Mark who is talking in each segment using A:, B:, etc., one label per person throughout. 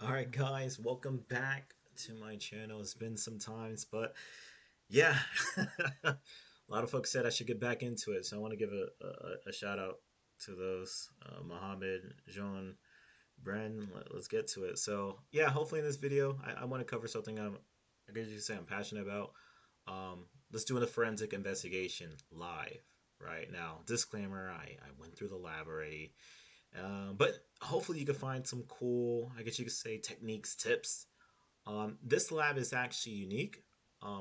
A: All right, guys, welcome back to my channel. It's been some times, but yeah, a lot of folks said I should get back into it. So I want to give a shout out to those Mohammed, Jean, Bren. Let's get to it. So yeah, hopefully in this video, I want to cover something I guess you could say I'm passionate about. Let's do a forensic investigation live right now. Disclaimer: I went through the lab already. But hopefully you can find some cool, I guess you could say, techniques, tips. This lab is actually unique.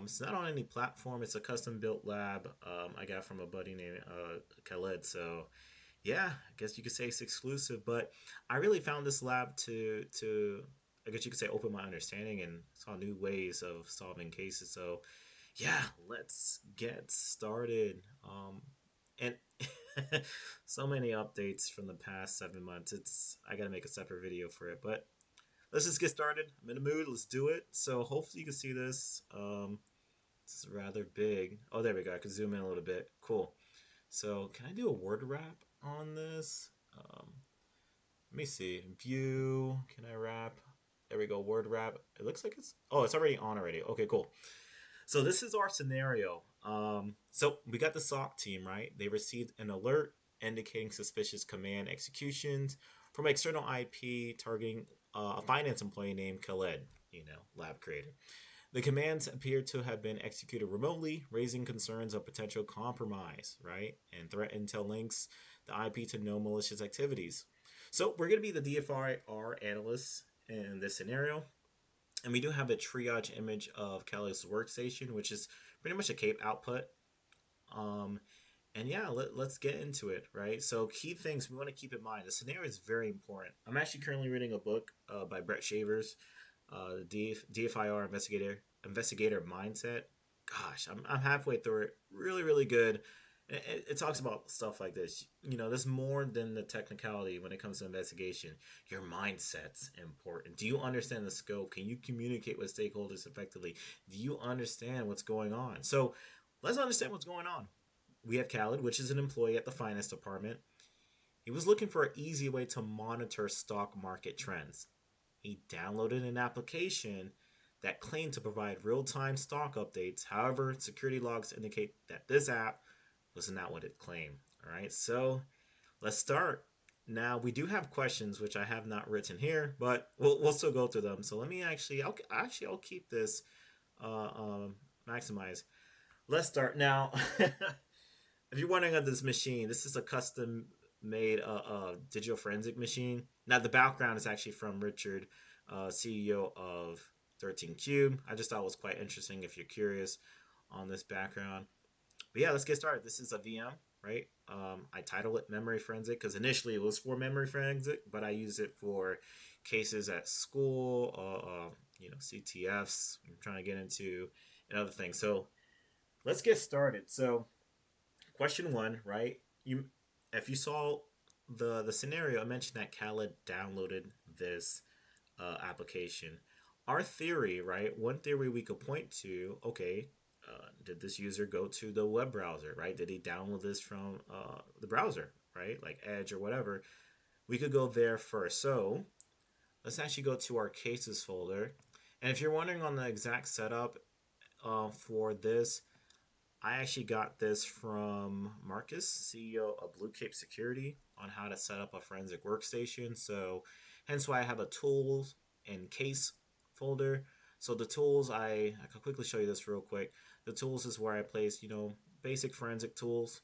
A: It's not on any platform. It's a custom built lab I got from a buddy named Khaled. So yeah, I guess you could say it's exclusive. But I really found this lab to I guess you could say open my understanding and saw new ways of solving cases. So yeah, let's get started. And so many updates from the past 7 months. I gotta make a separate video for it, but let's just get started. I'm in the mood. Let's do it. So hopefully you can see this. It's rather big. Oh, there we go. I can zoom in a little bit. Cool. So can I do a word wrap on this? Let me see. View. Can I wrap? There we go. Word wrap. It looks like it's. Oh, it's already on already. Okay, cool. So this is our scenario. So we got the SOC team, right? They received an alert indicating suspicious command executions from external IP targeting a finance employee named Khaled, lab creator. The commands appear to have been executed remotely, raising concerns of potential compromise, right? And threat intel links the IP to no malicious activities. So we're going to be the DFIR analysts in this scenario. And we do have a triage image of Kelly's workstation, which is pretty much a cape output. Um, and yeah, let's get into it, right? So key things we want to keep in mind. The scenario is very important. I'm actually currently reading a book by Brett Shavers, DFIR investigator mindset. Gosh, I'm halfway through it. Really, really good. It talks about stuff like this. There's more than the technicality when it comes to investigation. Your mindset's important. Do you understand the scope? Can you communicate with stakeholders effectively? Do you understand what's going on? So let's understand what's going on. We have Khaled, which is an employee at the finance department. He was looking for an easy way to monitor stock market trends. He downloaded an application that claimed to provide real time stock updates. However, security logs indicate that this app was not what it claimed. All right, so let's start. Now we do have questions which I have not written here, but we'll still go through them. So let me I'll keep this maximized. Let's start now. If you're wondering of this machine, this is a custom made digital forensic machine. Now the background is actually from Richard, CEO of 13 Cube. I just thought it was quite interesting if you're curious on this background. But yeah, let's get started. This is a VM, right? I title it Memory Forensic because initially it was for Memory Forensic, but I use it for cases at school, CTFs. I'm trying to get into and other things. So let's get started. So question one, right? If you saw the scenario, I mentioned that Khaled downloaded this application. Our theory, right? One theory we could point to, okay, did this user go to the web browser, right? Did he download this from the browser, right? Like Edge or whatever. We could go there first. So let's actually go to our cases folder. And if you're wondering on the exact setup for this, I actually got this from Marcus, CEO of Blue Cape Security, on how to set up a forensic workstation. So hence why I have a tools and case folder. So the tools, I can quickly show you this real quick. The tools is where I place, basic forensic tools.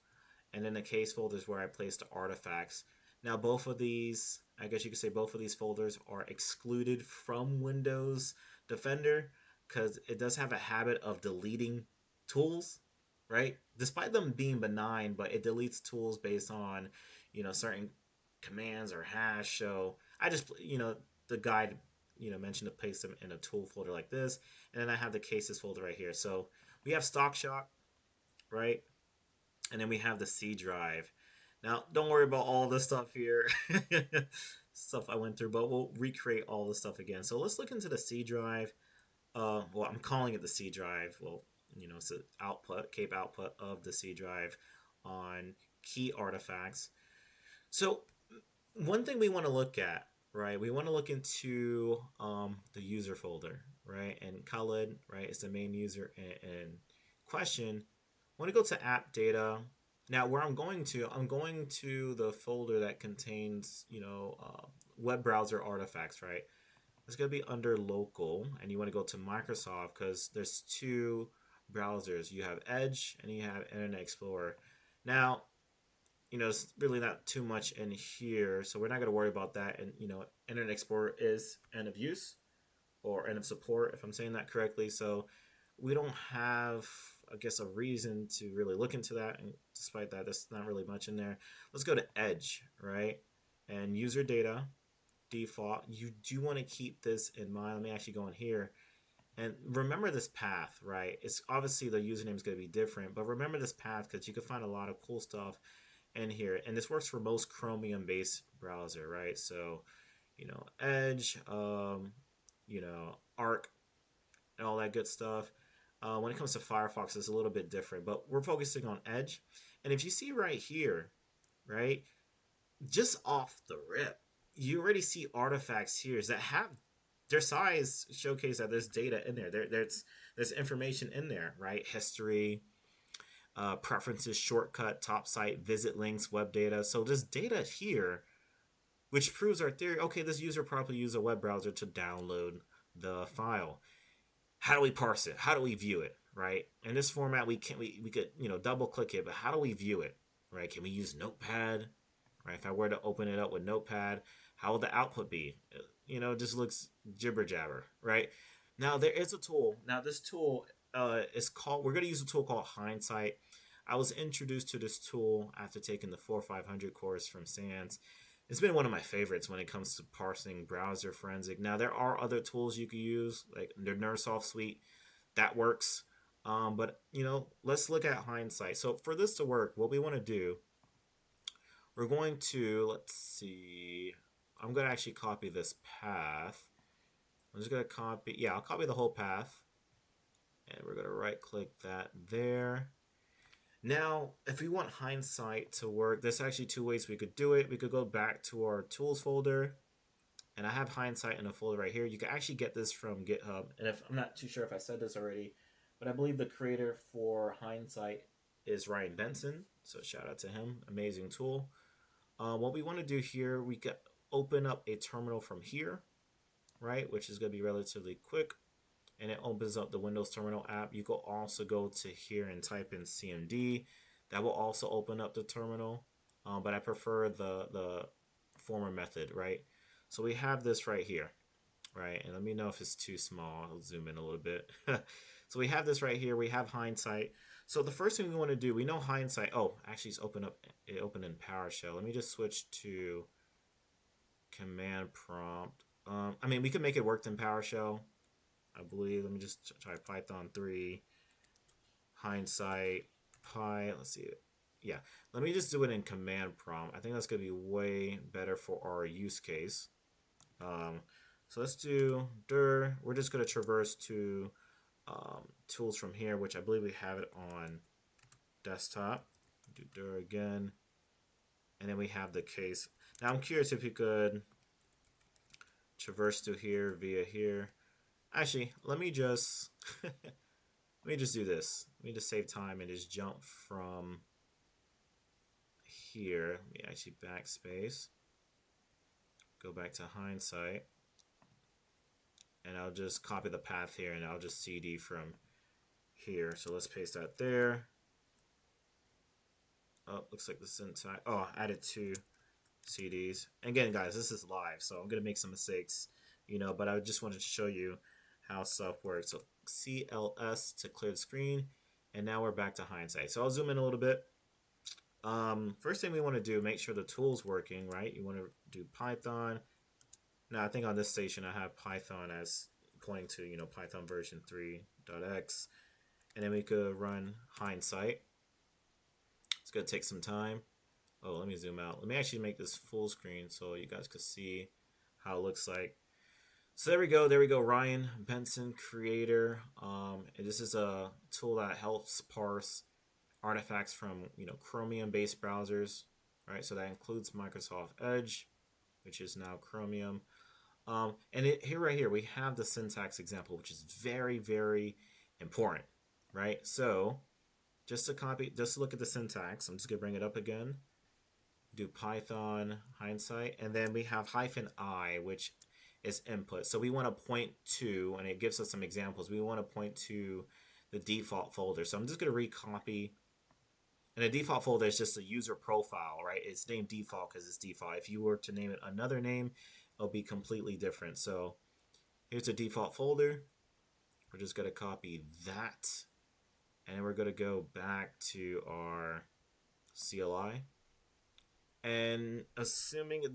A: And then the case folder is where I place the artifacts. Now both of these, I guess you could say both of these folders are excluded from Windows Defender because it does have a habit of deleting tools, right? Despite them being benign, but it deletes tools based on, certain commands or hash. So I just, the guide, mentioned to place them in a tool folder like this. And then I have the cases folder right here. So we have Stock Shock, right? And then we have the C drive. Now, don't worry about all this stuff here. Stuff I went through, but we'll recreate all the stuff again. So let's look into the C drive. Well, I'm calling it the C drive. Well, it's an output, cape output of the C drive on key artifacts. So one thing we want to look at, right, we want to look into the user folder, right? And Khaled, right, is the main user in question. I want to go to app data. Now, where I'm going to the folder that contains, web browser artifacts, right? It's going to be under local, and you want to go to Microsoft because there's two browsers. You have Edge and you have Internet Explorer. Now, it's really not too much in here, so we're not going to worry about that. And, Internet Explorer is end of use or end of support, if I'm saying that correctly. So we don't have, I guess, a reason to really look into that. And despite that, there's not really much in there. Let's go to Edge, right? And user data default. You do want to keep this in mind. Let me actually go in here and remember this path, right? It's obviously the username is going to be different, but remember this path because you can find a lot of cool stuff in here. And this works for most Chromium based browser, right? So, Edge, Arc, and all that good stuff. When it comes to Firefox, it's a little bit different, but we're focusing on Edge. And if you see right here, right, just off the rip, you already see artifacts here that have their size showcase that there's data in there. There's information in there, right? History, preferences, shortcut, top site, visit links, web data. So there's data here, which proves our theory. Okay, this user probably used a web browser to download the file. How do we parse it? How do we view it? Right? In this format, we could double click it, but how do we view it? Right? Can we use Notepad? Right? If I were to open it up with Notepad, how will the output be? It just looks jibber jabber. Right? Now there is a tool. Now this tool is called. We're going to use a tool called Hindsight. I was introduced to this tool after taking the 4500 course from SANS. It's been one of my favorites when it comes to parsing browser forensic. Now, there are other tools you can use, like the NerdSoft suite. That works. But, let's look at Hindsight. So for this to work, what we want to do, we're going to, let's see, I'm going to actually copy this path. I'm just going to copy, I'll copy the whole path. And we're going to right-click that there. Now, if we want Hindsight to work, there's actually two ways we could do it. We could go back to our tools folder, and I have Hindsight in a folder right here. You can actually get this from GitHub, and if I'm not too sure if I said this already, but I believe the creator for Hindsight is Ryan Benson, so shout out to him. Amazing tool. What we want to do here, we could open up a terminal from here, right, which is going to be relatively quick. And it opens up the Windows Terminal app. You can also go to here and type in CMD. That will also open up the terminal, but I prefer the former method, right? So we have this right here, right? And let me know if it's too small. I'll zoom in a little bit. So we have this right here. We have Hindsight. So the first thing we want to do, we know Hindsight. Oh, actually, it's opened in PowerShell. Let me just switch to command prompt. We could make it work in PowerShell, I believe. Let me just try Python 3, Hindsight, let's see. Yeah, let me just do it in command prompt. I think that's going to be way better for our use case. So let's do dir. We're just going to traverse to tools from here, which I believe we have it on desktop. Do dir again. And then we have the case. Now I'm curious if you could traverse to here via here. Actually, let me just do this. Let me just save time and just jump from here. Let me actually backspace. Go back to Hindsight. And I'll just copy the path here and I'll just CD from here. So let's paste that there. Oh, looks like the syntax. Oh, I added 2 CDs. And again, guys, this is live, so I'm going to make some mistakes, but I just wanted to show you how stuff works. So CLS to clear the screen, and now we're back to Hindsight. So I'll zoom in a little bit. First thing we want to do, make sure the tool's working, right? You want to do Python. Now I think on this station I have Python as pointing to Python version 3.x, and then we could run Hindsight. It's gonna take some time. Oh, let me zoom out. Let me actually make this full screen so you guys can see how it looks like. So there we go, Ryan Benson, creator. And this is a tool that helps parse artifacts from Chromium based browsers, right? So that includes Microsoft Edge. which is now Chromium. Here, right here, we have the syntax example, which is very, very important, right? So just to look at the syntax, I'm just gonna bring it up again. Do Python hindsight, and then we have -I, which is input. So we want to point to, and it gives us some examples. We want to point to the default folder. So I'm just gonna recopy. And the default folder is just a user profile, right? It's named default because it's default. If you were to name it another name, it'll be completely different. So here's a default folder. We're just going to copy that. And then we're going to go back to our CLI. And assuming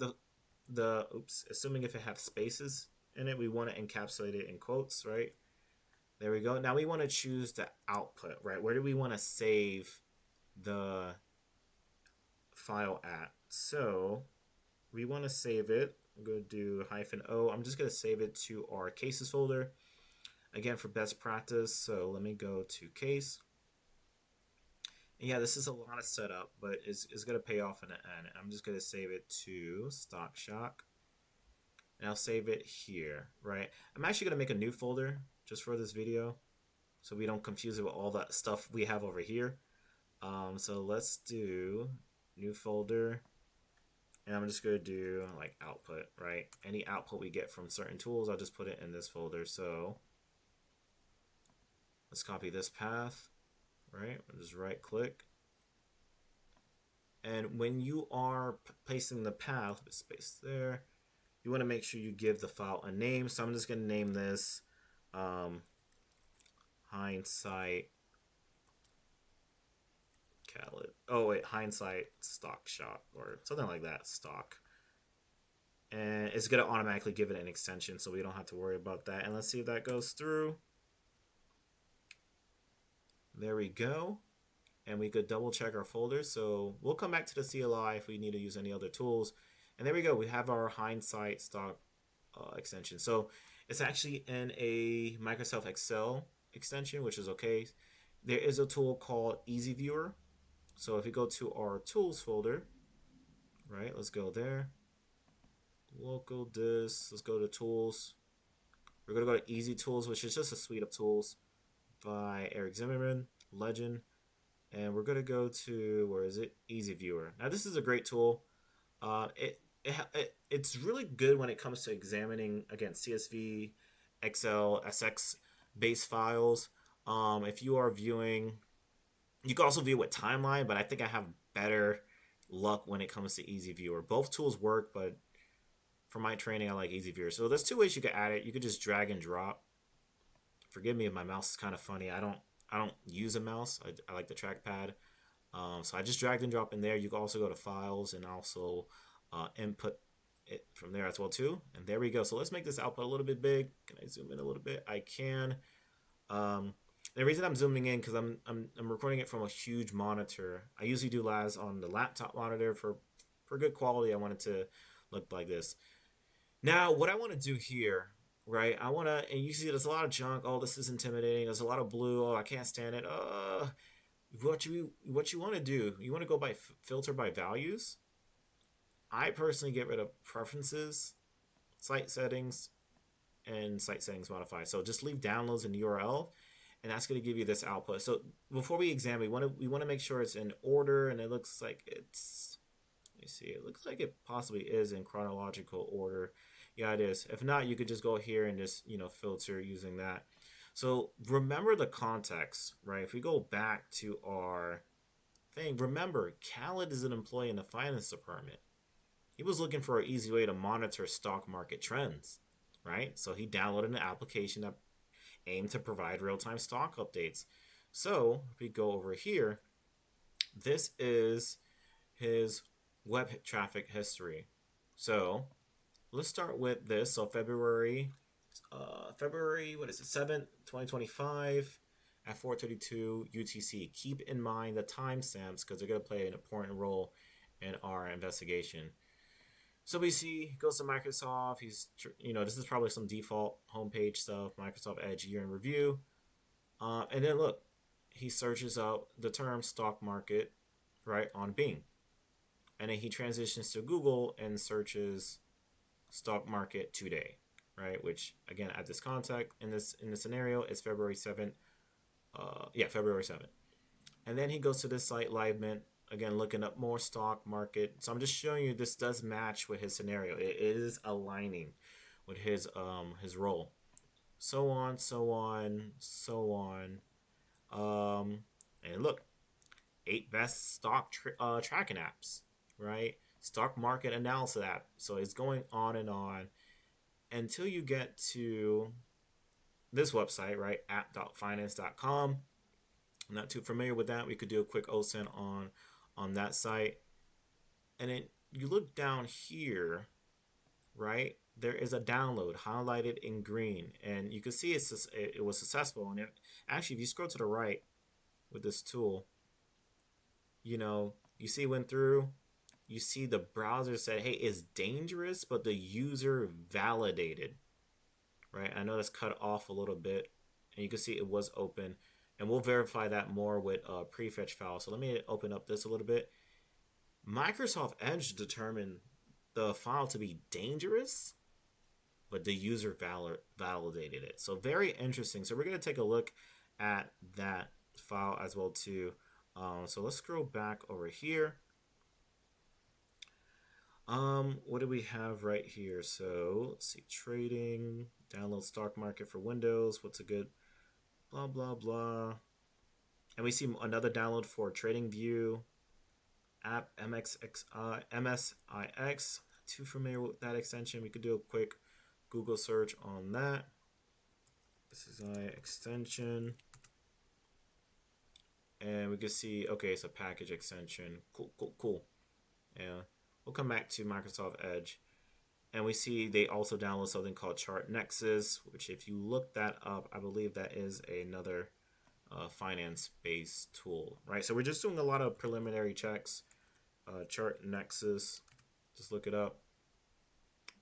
A: assuming if it has spaces in it, we want to encapsulate it in quotes, right? There we go. Now we want to choose the output, right? Where do we want to save the file at? So we want to save it. I'm going to do -O. I'm just going to save it to our cases folder. Again, for best practice, so let me go to case. And yeah, this is a lot of setup, but it's going to pay off in the end. I'm just going to save it to Stock Shock. And I'll save it here, right? I'm actually going to make a new folder just for this video so we don't confuse it with all that stuff we have over here. So let's do new folder, and I'm just going to do like output, right? Any output we get from certain tools, I'll just put it in this folder. So let's copy this path, right? We'll just right click. And when you are placing the path with space there, you want to make sure you give the file a name. So I'm just going to name this hindsight hindsight stock shot or something like that, stock. And it's going to automatically give it an extension, so we don't have to worry about that. And let's see if that goes through. There we go. And we could double check our folders. So we'll come back to the CLI if we need to use any other tools. And there we go. We have our hindsight stock extension. So it's actually in a Microsoft Excel extension, which is okay. There is a tool called Easy Viewer. So if we go to our tools folder, right, let's go there. Local disk, let's go to tools. We're going to go to Easy Tools, which is just a suite of tools by Eric Zimmerman, legend. And we're going to go to, where is it? Easy Viewer. Now this is a great tool. It's really good when it comes to examining, again, CSV, Excel, SX based files. If you are viewing, you can also view with timeline, but I think I have better luck when it comes to Easy Viewer. Both tools work, but for my training, I like Easy Viewer. So there's two ways you could add it. You could just drag and drop. Forgive me if my mouse is kind of funny. I don't use a mouse. I like the trackpad. So I just dragged and dropped in there. You can also go to files and also input it from there as well too. And there we go. So let's make this output a little bit big. Can I zoom in a little bit? I can. The reason I'm zooming in because I'm recording it from a huge monitor. I usually do LAS on the laptop monitor for good quality. I want it to look like this. Now, what I want to do here, right? I want to, and you see there's a lot of junk. Oh, this is intimidating. There's a lot of blue. Oh, I can't stand it. What you want to do? You want to go by filter by values. I personally get rid of preferences, site settings, and site settings modify. So just leave downloads in URL, and that's going to give you this output. So before we examine, we want to make sure it's in order, and it looks like it's. Let me see. It looks like it possibly is in chronological order. Yeah, it is. If not, you could just go here and just filter using that. So remember the context, right? If we go back to our thing, remember Khaled is an employee in the finance department. He was looking for an easy way to monitor stock market trends, right? So he downloaded an application that aimed to provide real-time stock updates. So if we go over here, this is his web traffic history. So let's start with this. So February, what is it? 7th, 2025 at 4:32 UTC. Keep in mind the timestamps because they're going to play an important role in our investigation. So we see, goes to Microsoft. He's, this is probably some default homepage stuff. Microsoft Edge year in review. And then look, he searches out the term stock market, right, on Bing. And then he transitions to Google and searches stock market today, right? Which again, at this contact in this scenario is February 7th. Yeah, February 7th. And then he goes to this site, LiveMint, again looking up more stock market. So I'm just showing you this does match with his scenario. It is aligning with his role. So on, so on, so on. And look, 8 best stock tracking apps, right? Stock market analysis app. So it's going on and on until you get to this website, right? app.finance.com. I'm not too familiar with that. We could do a quick OSINT on that site. And then you look down here, right? There is a download highlighted in green, and you can see it was successful. And actually, if you scroll to the right with this tool, you see it went through. You see the browser said, "Hey, it's dangerous," but the user validated, right? I know that's cut off a little bit, and you can see it was open, and we'll verify that more with a prefetch file. So let me open up this a little bit. Microsoft Edge determined the file to be dangerous, but the user validated it. So very interesting. So we're going to take a look at that file as well too. So let's scroll back over here. What do we have right here? So let's see, trading, download stock market for Windows. What's a good blah, blah, blah. And we see another download for Trading View, app MSIX. Too familiar with that extension. We could do a quick Google search on that. This is my extension. And we can see, okay, it's a package extension. Cool. Yeah. We'll come back to Microsoft Edge. And we see they also download something called Chart Nexus, which if you look that up, I believe that is another finance-based tool, right? So we're just doing a lot of preliminary checks. Chart Nexus, just look it up.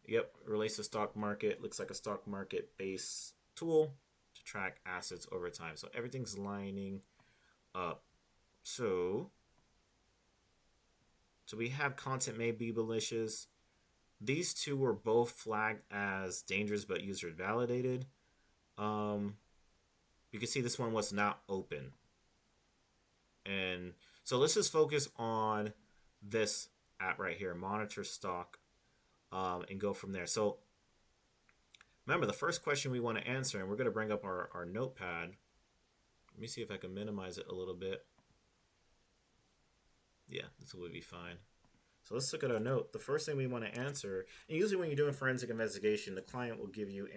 A: Yep, relates to stock market. Looks like a stock market-based tool to track assets over time. So everything's lining up. So we have content may be malicious. These two were both flagged as dangerous but user validated. You can see this one was not open. And so let's just focus on this app right here, monitorStock, and go from there. So remember, the first question we want to answer, and we're going to bring up our notepad. Let me see if I can minimize it a little bit. Yeah, this will be fine. So let's look at our note. The first thing we want to answer, and usually when you're doing forensic investigation, the client will give you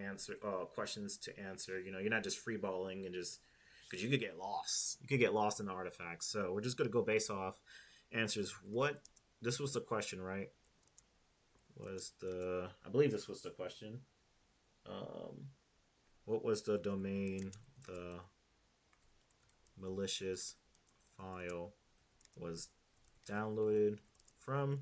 A: questions to answer. You're not just freeballing and just, because you could get lost. You could get lost in the artifacts. So we're just going to go based off answers. This was the question, right? I believe this was the question. What was the domain the malicious file was downloaded from?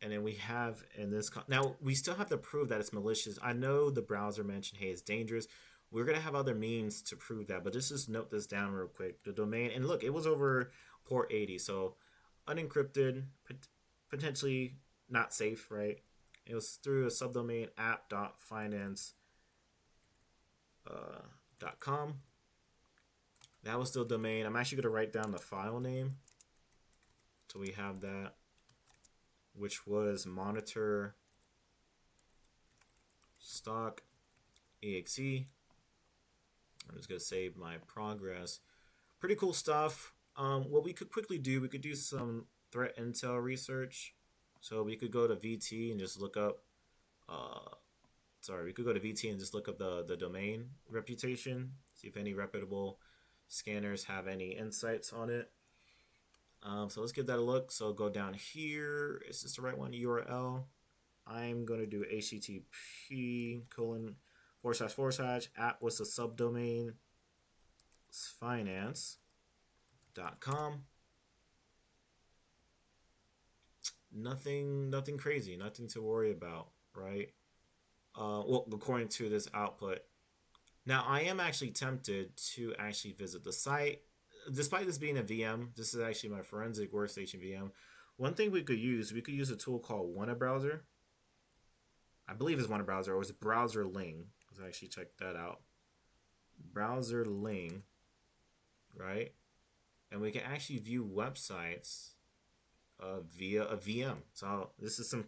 A: And then we have in this, now we still have to prove that it's malicious. I know the browser mentioned, hey, it's dangerous. We're going to have other means to prove that, but just note this down real quick. The domain, and look, it was over port 80, so unencrypted, potentially not safe, right? It was through a subdomain app.finance.com. That was the domain. I'm actually going to write down the file name. So we have that, which was monitorStock.exe. I'm just going to save my progress. Pretty cool stuff. What we could quickly do, we could do some threat intel research. So we could go to VT and just look up, we could go to VT and just look up the domain reputation, see if any reputable scanners have any insights on it. So let's give that a look. So go down here. Is this the right one? URL. I'm going to do http:// app was the subdomain. It's finance.com. Nothing crazy, nothing to worry about, right? Well, according to this output. Now, I am actually tempted to actually visit the site. Despite this being a VM, this is actually my forensic workstation VM. One thing we could use a tool called WannaBrowser. I believe it's one browser, or it was browser ling. Let's actually check that out. Browser ling, right? And we can actually view websites via a VM. So this is some,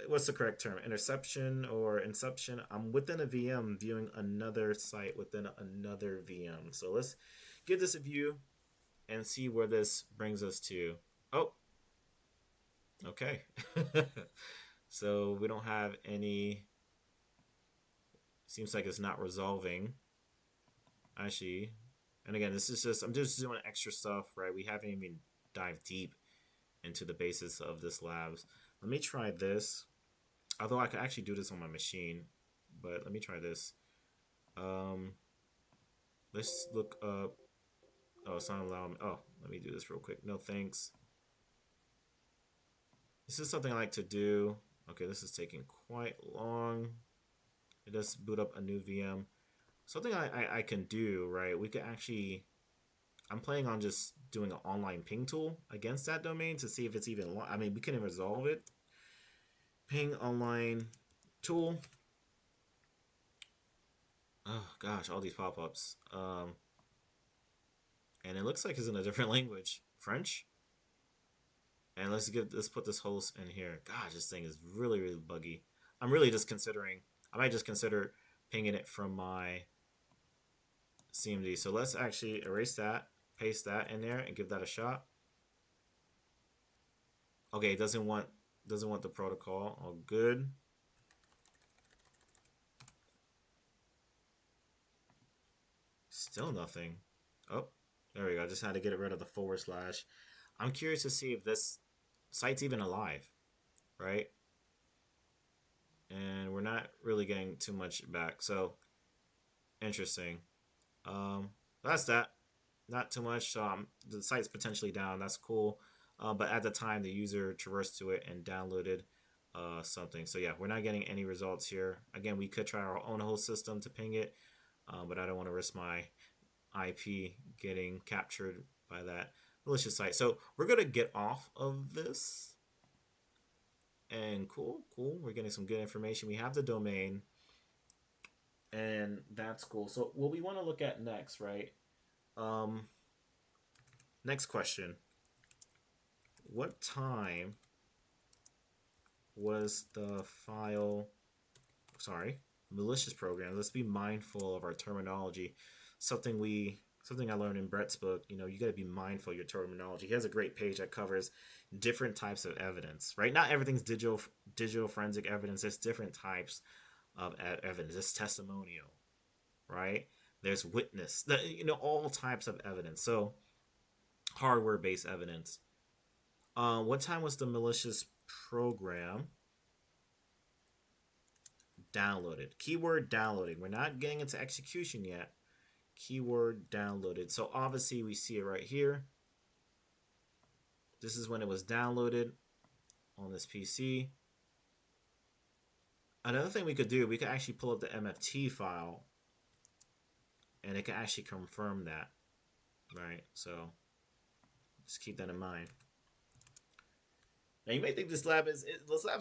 A: what's the correct term? Interception or inception. I'm within a VM viewing another site within another VM. So let's give this a view and see where this brings us to. Oh, okay. So we don't have any. Seems like it's not resolving. Actually, and again, this is just, I'm just doing extra stuff, right? We haven't even dived deep into the basis of this labs. Let me try this. Although I could actually do this on my machine, but let me try this. Um, let's look up. Oh, it's not allowing me. Oh, let me do this real quick. No thanks. This is something I like to do. Okay, this is taking quite long. It does boot up a new VM. Something I can do, right? We could actually, I'm planning on just doing an online ping tool against that domain to see if it's even, I mean, we can resolve it. Ping online tool. Oh gosh, all these pop-ups. And it looks like it's in a different language, French. And let's put this host in here. Gosh, this thing is really, really buggy. I'm really just considering, I might just consider pinging it from my CMD. So let's actually erase that, paste that in there, and give that a shot. Okay, it doesn't want the protocol. All good. Still nothing. Oh, there we go. I just had to get rid of the /. I'm curious to see if this site's even alive, right? And we're not really getting too much back. So interesting. That's that. Not too much. The site's potentially down. That's cool. But at the time, the user traversed to it and downloaded something. So yeah, we're not getting any results here. Again, we could try our own host system to ping it, but I don't want to risk my IP getting captured by that malicious site. So we're gonna get off of this. And cool. We're getting some good information. We have the domain, and that's cool. So what we want to look at next, right? Next question. What time was the file, sorry, malicious program? Let's be mindful of our terminology. Something I learned in Brett's book, you got to be mindful of your terminology. He has a great page that covers different types of evidence, right? Not everything's digital forensic evidence. There's different types of evidence. There's testimonial, right? There's witness, all types of evidence. So hardware-based evidence. What time was the malicious program downloaded? Keyword downloaded. We're not getting into execution yet. Keyword downloaded. So obviously we see it right here. This is when it was downloaded on this PC. Another thing we could do, we could actually pull up the MFT file and it can actually confirm that, right? So just keep that in mind. Now you may think this lab's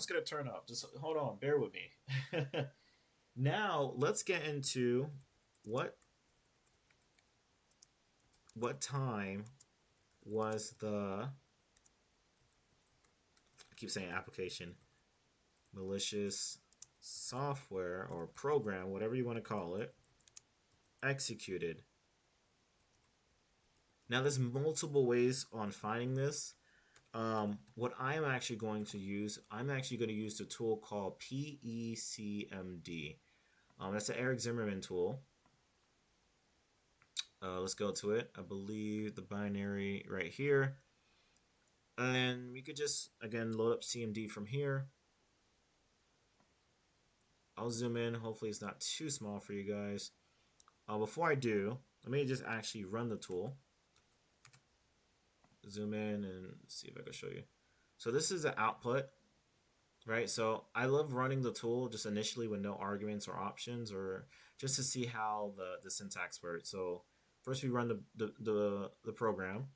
A: gonna turn up. Just hold on, bear with me. Now let's get into what time was the, I keep saying application, malicious software or program, whatever you want to call it, executed. Now there's multiple ways on finding this. What I'm actually going to use, the tool called PECMD. That's the Eric Zimmerman tool. Let's go to it. I believe the binary right here. And then we could just, again, load up CMD from here. I'll zoom in. Hopefully it's not too small for you guys. Before I do, let me just actually run the tool. Zoom in and see if I can show you. So this is the output, right? So I love running the tool just initially with no arguments or options, or just to see how the syntax works. So first we run the program.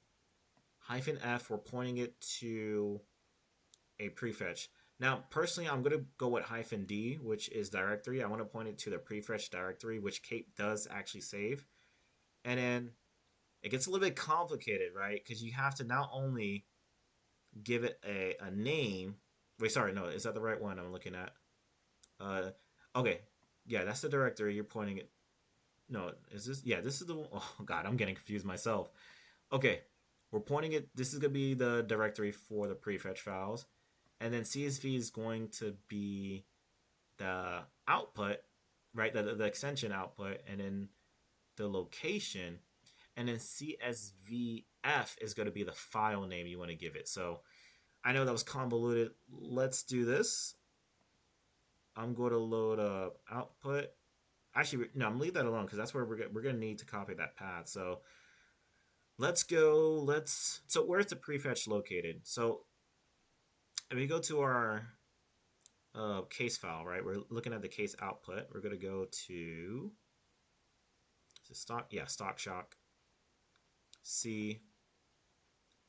A: -F, we're pointing it to a prefetch. Now, personally, I'm going to go with -d, which is directory. I want to point it to the prefetch directory, which Cape does actually save. And then it gets a little bit complicated, right? Because you have to not only give it a name. Wait, sorry, no, is that the right one I'm looking at? Uh, okay, yeah, that's the directory you're pointing it. No, is this? Yeah, this is the. Oh God, I'm getting confused myself. Okay, we're pointing it. This is gonna be the directory for the prefetch files, and then CSV is going to be the output, right? The extension output, and then the location, and then CSVF is going to be the file name you want to give it. So I know that was convoluted. Let's do this. I'm going to load up output. Actually, no, I'm gonna leave that alone because that's where we're gonna need to copy that path. So let's go. So where's the prefetch located? So if we go to our case file, right? We're looking at the case output. We're gonna go to stock. Yeah, stock shock. C.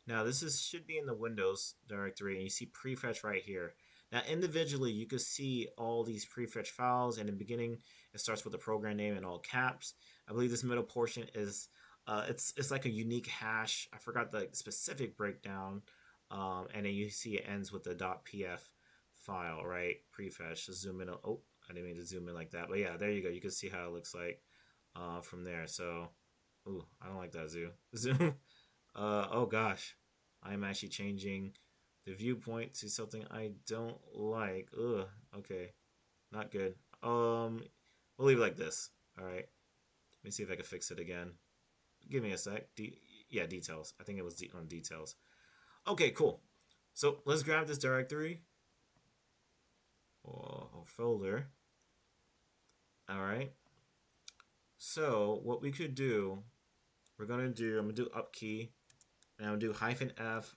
A: Now this should be in the Windows directory, and you see prefetch right here. Now individually, you can see all these prefetch files, and in the beginning, it starts with the program name in all caps. I believe this middle portion is it's like a unique hash. I forgot the specific breakdown, and then you see it ends with the .pf file, right? Prefetch. Just zoom in. Oh, I didn't mean to zoom in like that, but yeah, there you go. You can see how it looks like from there. So, ooh, I don't like that zoom. Oh gosh, I'm actually changing the viewpoint to something I don't like. Ugh, okay, not good. We'll leave it like this. All right, let me see if I can fix it again. Give me a sec. Yeah, details. I think it was on details. Okay, cool. So let's grab this directory or folder. All right. So what we could do, I'm gonna do up key, and I'm gonna do -f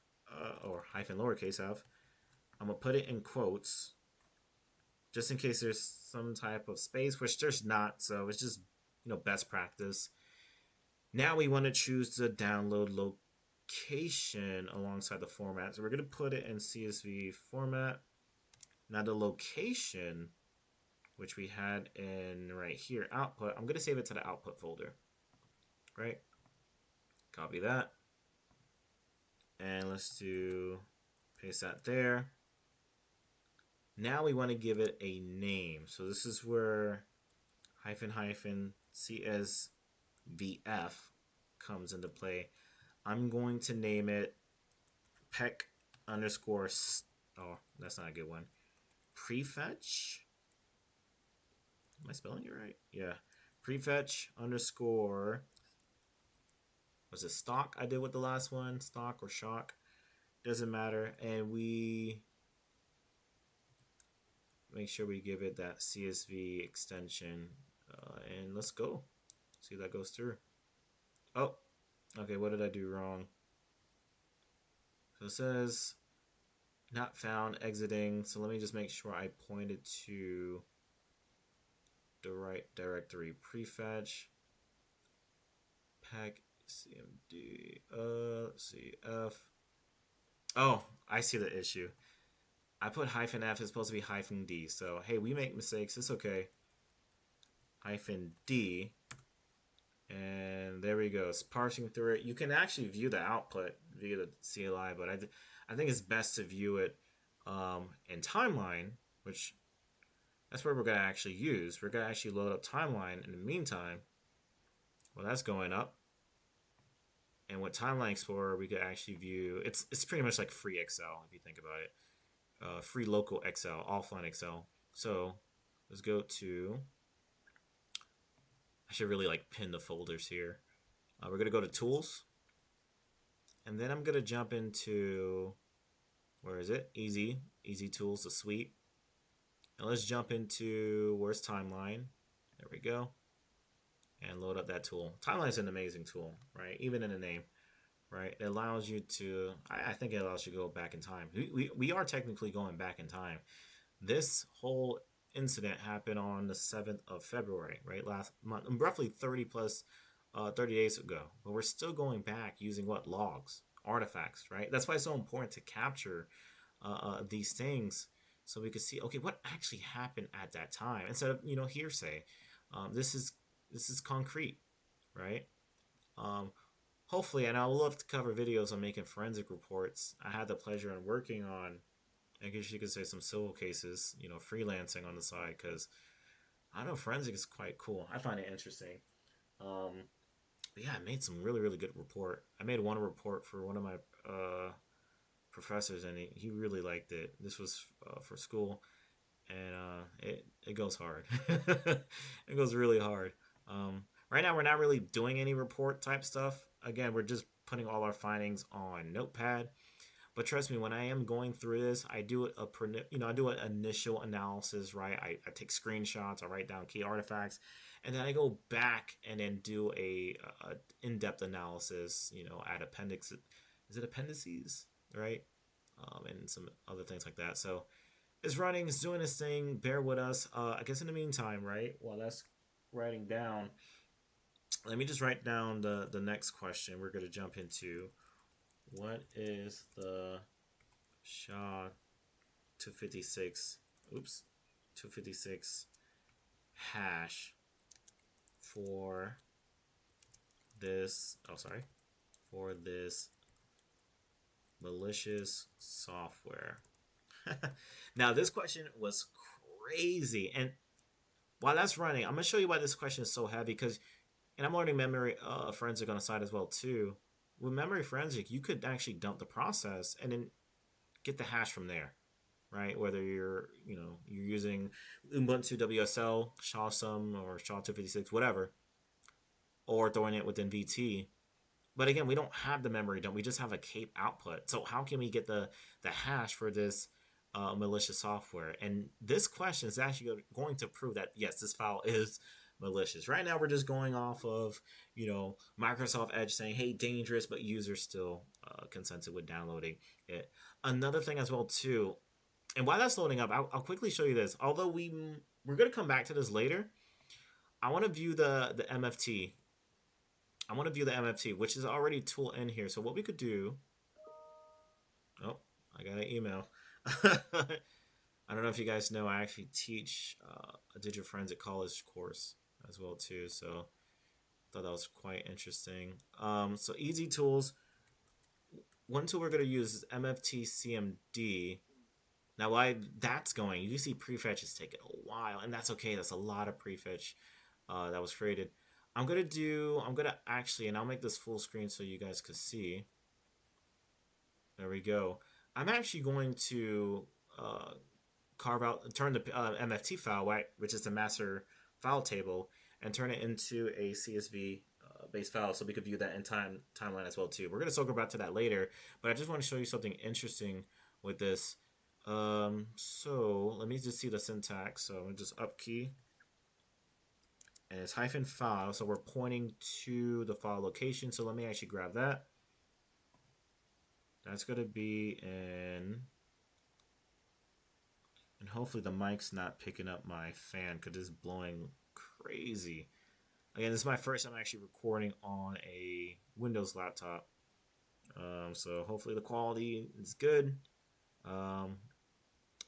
A: or hyphen lowercase f. I'm gonna put it in quotes, just in case there's some type of space, which there's not. So it's just best practice. Now we want to choose the download location alongside the format. So we're gonna put it in CSV format. Now the location, which we had in right here, output, I'm gonna save it to the output folder. Right? Copy that. And let's paste that there. Now we want to give it a name. So this is where -CSVF comes into play. I'm going to name it PEC underscore. Oh, that's not a good one. Prefetch. Am I spelling it right? Yeah. Prefetch underscore. Was it stock I did with the last one? Stock or shock? Doesn't matter. And we make sure we give it that CSV extension. And let's go. See if that goes through. Oh, okay. What did I do wrong? So it says not found, exiting. So let me just make sure I pointed to the right directory. Prefetch. PEC CMD. Let's see. F. Oh, I see the issue. I put -f. It's supposed to be -d. So hey, we make mistakes. It's okay. -d. And there we go. It's parsing through it. You can actually view the output via the CLI, but I think it's best to view it in timeline, which that's where we're going to actually use. We're going to actually load up timeline in the meantime. Well, that's going up. And with Timeline Explorer, we could actually view, it's pretty much like free Excel, if you think about it. Free local Excel, offline Excel. So let's go to, I should really like pin the folders here. We're going to go to Tools. And then I'm going to jump into, where is it? Easy Tools, the suite. And let's jump into, where's Timeline? There we go. And load up that tool. Timeline is an amazing tool, right? Even in the name, right? It allows you to, I think it allows you to go back in time. We are technically going back in time. This whole incident happened on the 7th of February, right? Last month, roughly 30 days ago. But we're still going back using what? Logs, artifacts, right? That's why it's so important to capture these things so we could see, okay, what actually happened at that time instead of, hearsay. This is concrete, right? Um, Hopefully, and I would love to cover videos on making forensic reports. I had the pleasure in working on, I guess you could say, some civil cases, freelancing on the side, because I know forensic is quite cool. I find it interesting. Um, but yeah, I made some really, really good report. I made one report for one of my professors, and he really liked it. This was for school, and it goes hard. It goes really hard. Right now, we're not really doing any report type stuff. Again, we're just putting all our findings on Notepad. But trust me, when I am going through this, I do I do an initial analysis, right? I take screenshots, I write down key artifacts, and then I go back and then do a in-depth analysis. Add appendix, is it appendices, right? And some other things like that. So it's running, it's doing its thing. Bear with us. I guess in the meantime, right, while that's writing down, let me just write down the next question we're going to jump into. What is the SHA-256, 256 hash for this, for this malicious software? Now, this question was crazy. And while that's running, I'm going to show you why this question is so heavy, and I'm learning memory forensic on the side as well, too. With memory forensic, you could actually dump the process and then get the hash from there, right? Whether you're using Ubuntu WSL, SHA-SUM, or SHA-256, whatever, or throwing it within VT. But again, we don't have the memory dump. We just have a cape output. So how can we get the hash for this malicious software? And this question is actually going to prove that, yes, this file is malicious. Right now, we're just going off of, Microsoft Edge saying, hey, dangerous, but users still consented with downloading it. Another thing as well, too, and while that's loading up, I'll quickly show you this. Although we're going to come back to this later, I want to view the MFT. I want to view the MFT, which is already tool in here. So what we could do... Oh, I got an email. I don't know if you guys know, I actually teach a digital forensic college course as well too, so I thought that was quite interesting. So easy tools. One tool we're going to use is MFT CMD. Now, why that's going, you see prefetch is taking a while, and that's okay. That's a lot of prefetch that was created. I'm going to actually, and I'll make this full screen so you guys can see. There we go. I'm actually going to turn the MFT file, right, which is the master file table, and turn it into a CSV based file so we could view that in timeline as well too. We're going to circle back to that later, but I just want to show you something interesting with this. So let me just see the syntax. So I'm going to just up key, and it's -file, so we're pointing to the file location. So let me actually grab that. That's going to be in... And hopefully the mic's not picking up my fan because it's blowing crazy. Again, this is my first time actually recording on a Windows laptop. So hopefully the quality is good. I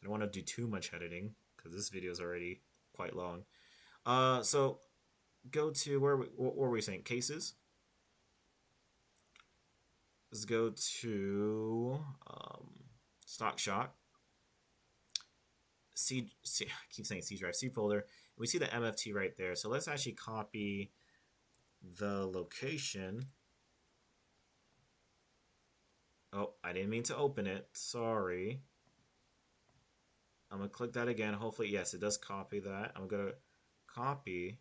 A: don't want to do too much editing because this video is already quite long. So go to, what were we saying? Cases. Let's go to Stock Shock. I keep saying C drive, C folder. We see the MFT right there. So let's actually copy the location. Oh, I didn't mean to open it. Sorry. I'm going to click that again. Hopefully, yes, it does copy that. I'm going to copy.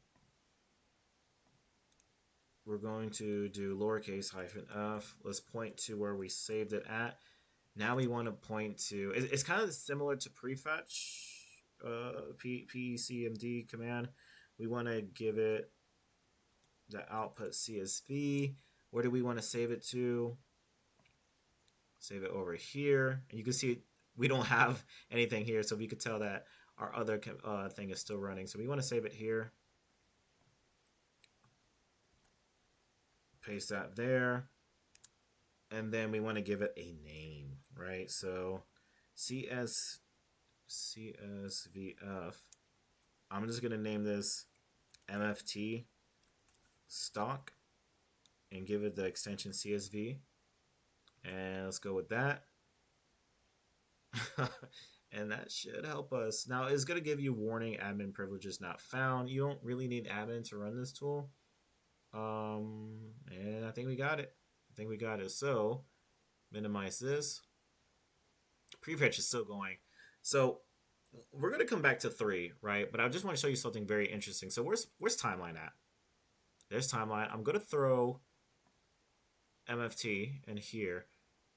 A: We're going to do lowercase -f. Let's point to where we saved it at. Now we want to point to, it's kind of similar to prefetch, PCMD command. We want to give it the output CSV. Where do we want to save it to? Save it over here. And you can see we don't have anything here, so we could tell that our other thing is still running. So we want to save it here. Paste that there. And then we want to give it a name, right? So CSVF. I'm just gonna name this MFT stock and give it the extension CSV. And let's go with that. And that should help us. Now it's gonna give you warning, admin privileges not found. You don't really need admin to run this tool. And I think we got it. So minimize this. Prefetch is still going. So we're gonna come back to 3, right? But I just want to show you something very interesting. So where's timeline at? There's timeline. I'm gonna throw MFT in here.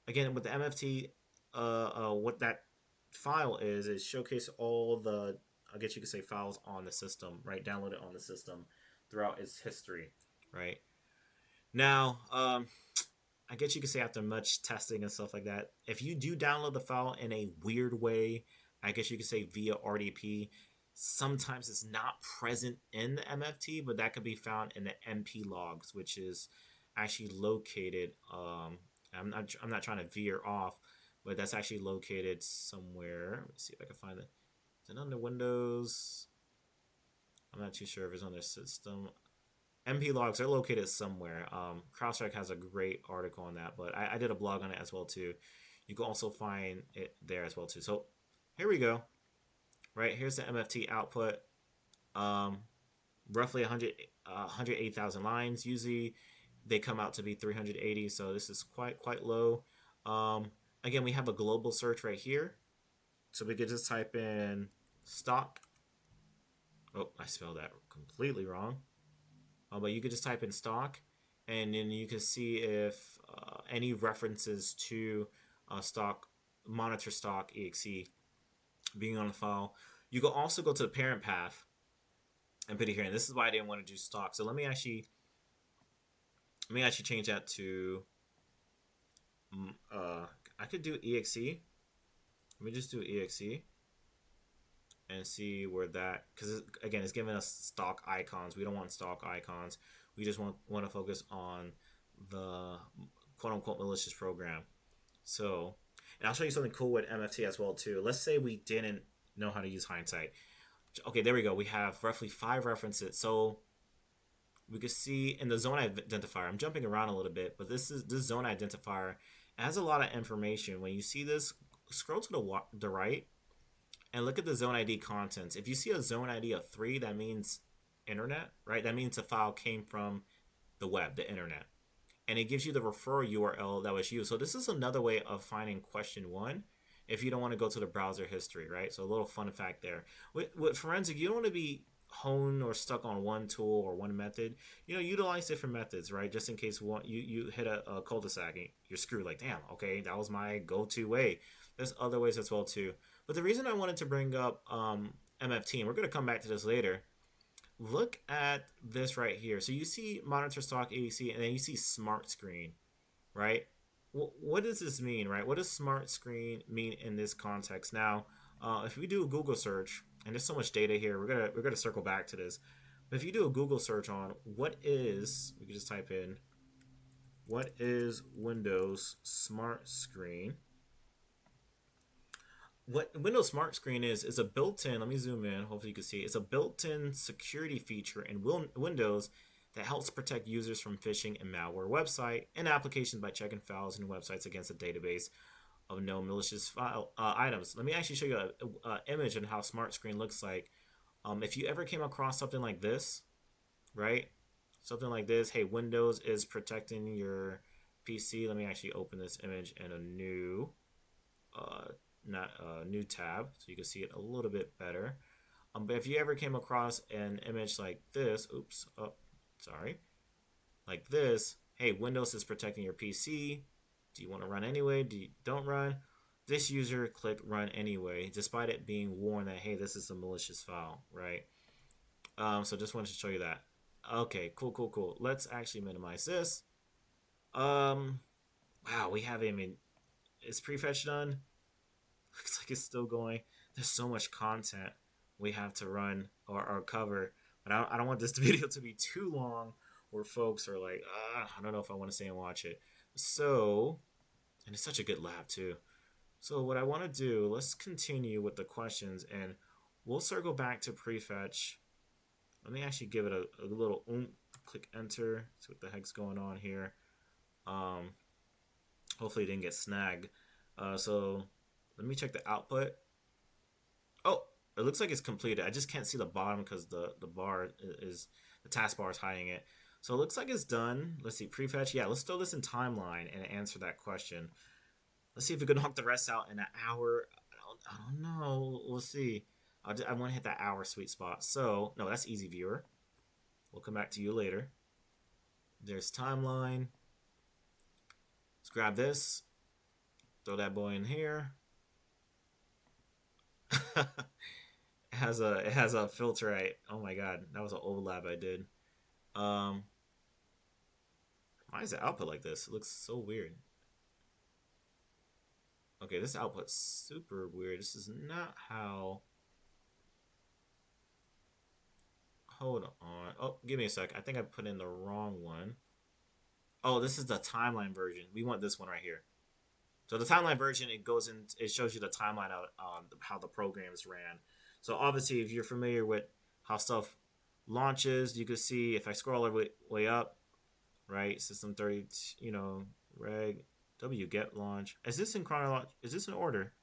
A: Again, with the MFT, what that file is showcase all the, I guess you could say, files on the system, right? Downloaded on the system throughout its history, right? Now, I guess you could say after much testing and stuff like that, if you do download the file in a weird way, I guess you could say via RDP, sometimes it's not present in the MFT, but that could be found in the MP logs, which is actually located. I'm not trying to veer off, but that's actually located somewhere. Let me see if I can find it. Is it under Windows? I'm not too sure if it's on their system. MP logs are located somewhere. CrowdStrike has a great article on that, but I did a blog on it as well too. You can also find it there as well too. So here we go. Right, here's the MFT output. Roughly 108,000 lines. Usually they come out to be 380, so this is quite low. Again, we have a global search right here, so we could just type in stock. Oh, I spelled that completely wrong. But you could just type in stock, and then you can see if any references to stock, monitorStock.exe being on the file. You can also go to the parent path and put it here. And this is why I didn't want to do stock. So let me actually change that to I could do exe. Let me just do exe and see where that, because again, it's giving us stock icons. We don't want stock icons. We just want to focus on the quote unquote malicious program. So, and I'll show you something cool with MFT as well too. Let's say we didn't know how to use hindsight. Okay, there we go. We have roughly 5 references. So we could see in the zone identifier, I'm jumping around a little bit, but this zone identifier has a lot of information. When you see this, scroll to the right and look at the zone ID contents. If you see a zone ID of 3, that means internet, right? That means the file came from the web, the internet. And it gives you the referral URL that was used. So this is another way of finding question 1 if you don't want to go to the browser history, right? So a little fun fact there. With forensic, you don't want to be honed or stuck on one tool or one method. Utilize different methods, right? Just in case you hit a cul-de-sac and you're screwed. Like, damn, okay, that was my go-to way. There's other ways as well too. But the reason I wanted to bring up MFT, and we're going to come back to this later, look at this right here. So you see monitorStock.exe, and then you see smart screen, right? What does this mean, right? What does smart screen mean in this context? Now, if we do a Google search, and there's so much data here, we're gonna circle back to this. But if you do a Google search on we can just type in, what is Windows Smart Screen? What Windows Smart Screen is a built-in, let me zoom in, hopefully you can see, it's a built-in security feature in Windows that helps protect users from phishing and malware website and applications by checking files and websites against a database of known malicious items. Let me actually show you an image on how Smart Screen looks like. If you ever came across something like this, right? Something like this, hey, Windows is protecting your PC. Let me actually open this image in a new new tab so you can see it a little bit better. But if you ever came across an image like this, like this, hey, Windows is protecting your PC. Do you want to run anyway? Don't run? This user clicked run anyway, despite it being warned that, hey, this is a malicious file, right? So just wanted to show you that. Okay, cool. Let's actually minimize this. Wow, we haven't even, is prefetch done? Looks like it's still going. There's so much content we have to run or cover, but I don't want this video to be too long where folks are like, I don't know if I want to stay and watch it. So, and it's such a good lab too. So what I want to do, let's continue with the questions, and we'll circle back to prefetch. Let me actually give it a little click enter. See what the heck's going on here. Um, Hopefully it didn't get snagged. So let me check the output. Oh, it looks like it's completed. I just can't see the bottom because the bar is the taskbar is hiding it. So it looks like it's done. Let's see, prefetch. Yeah, let's throw this in timeline and answer that question. Let's see if we can knock the rest out in an hour. I don't know. We'll see. I want to hit that hour sweet spot. So, no, that's easy viewer. We'll come back to you later. There's timeline. Let's grab this. Throw that boy in here. it has a filter right. Oh my god, that was an overlap I did. Um, why is the output like this? It looks so weird. Okay, this output's super weird. This is not how. Hold on. Oh, give me a sec. I think I put in the wrong one. Oh, this is the timeline version. We want this one right here. So the timeline version, it goes in, it shows you the timeline of how the programs ran. So obviously, if you're familiar with how stuff launches, you can see if I scroll all the way up, right? System 30, reg w get launch. Is this in chronology? Is this in order?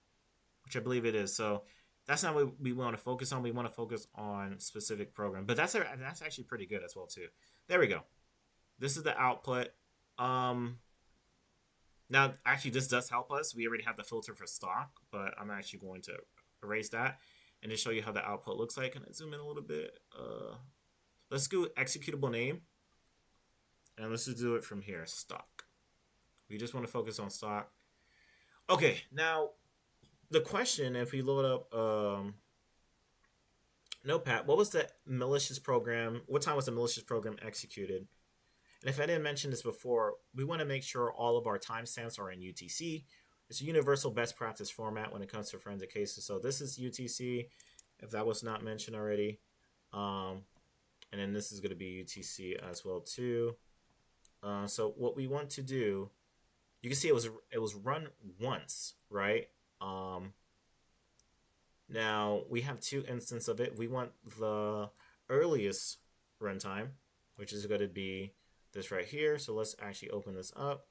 A: Which I believe it is. So that's not what we want to focus on. We want to focus on specific program. But that's actually pretty good as well too. There we go. This is the output. Now, actually, this does help us. We already have the filter for stock, but I'm actually going to erase that and just show you how the output looks like. Can I zoom in a little bit? Let's go executable name, and let's just do it from here, stock. We just want to focus on stock. Okay, now, the question, if we load up Notepad, what was the malicious program? What time was the malicious program executed? And if I didn't mention this before, we want to make sure all of our timestamps are in UTC. It's a universal best practice format when it comes to forensic cases. So this is UTC, if that was not mentioned already. And then this is going to be UTC as well too. So what we want to do, you can see it was run once, right? Now we have two instances of it. We want the earliest runtime, which is going to be this right here. So let's actually open this up.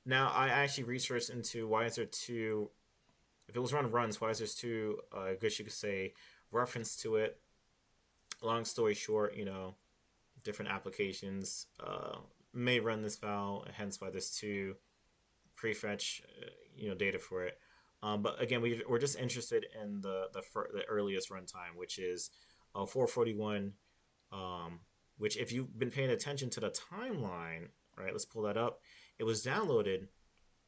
A: Now I actually researched into why is there two, if it was run runs, why is there two, I guess you could say, reference to it. Long story short, different applications may run this file, hence why there's two prefetch, data for it. But again, we're just interested in the earliest runtime, which is 441. Which, if you've been paying attention to the timeline, right? Let's pull that up. It was downloaded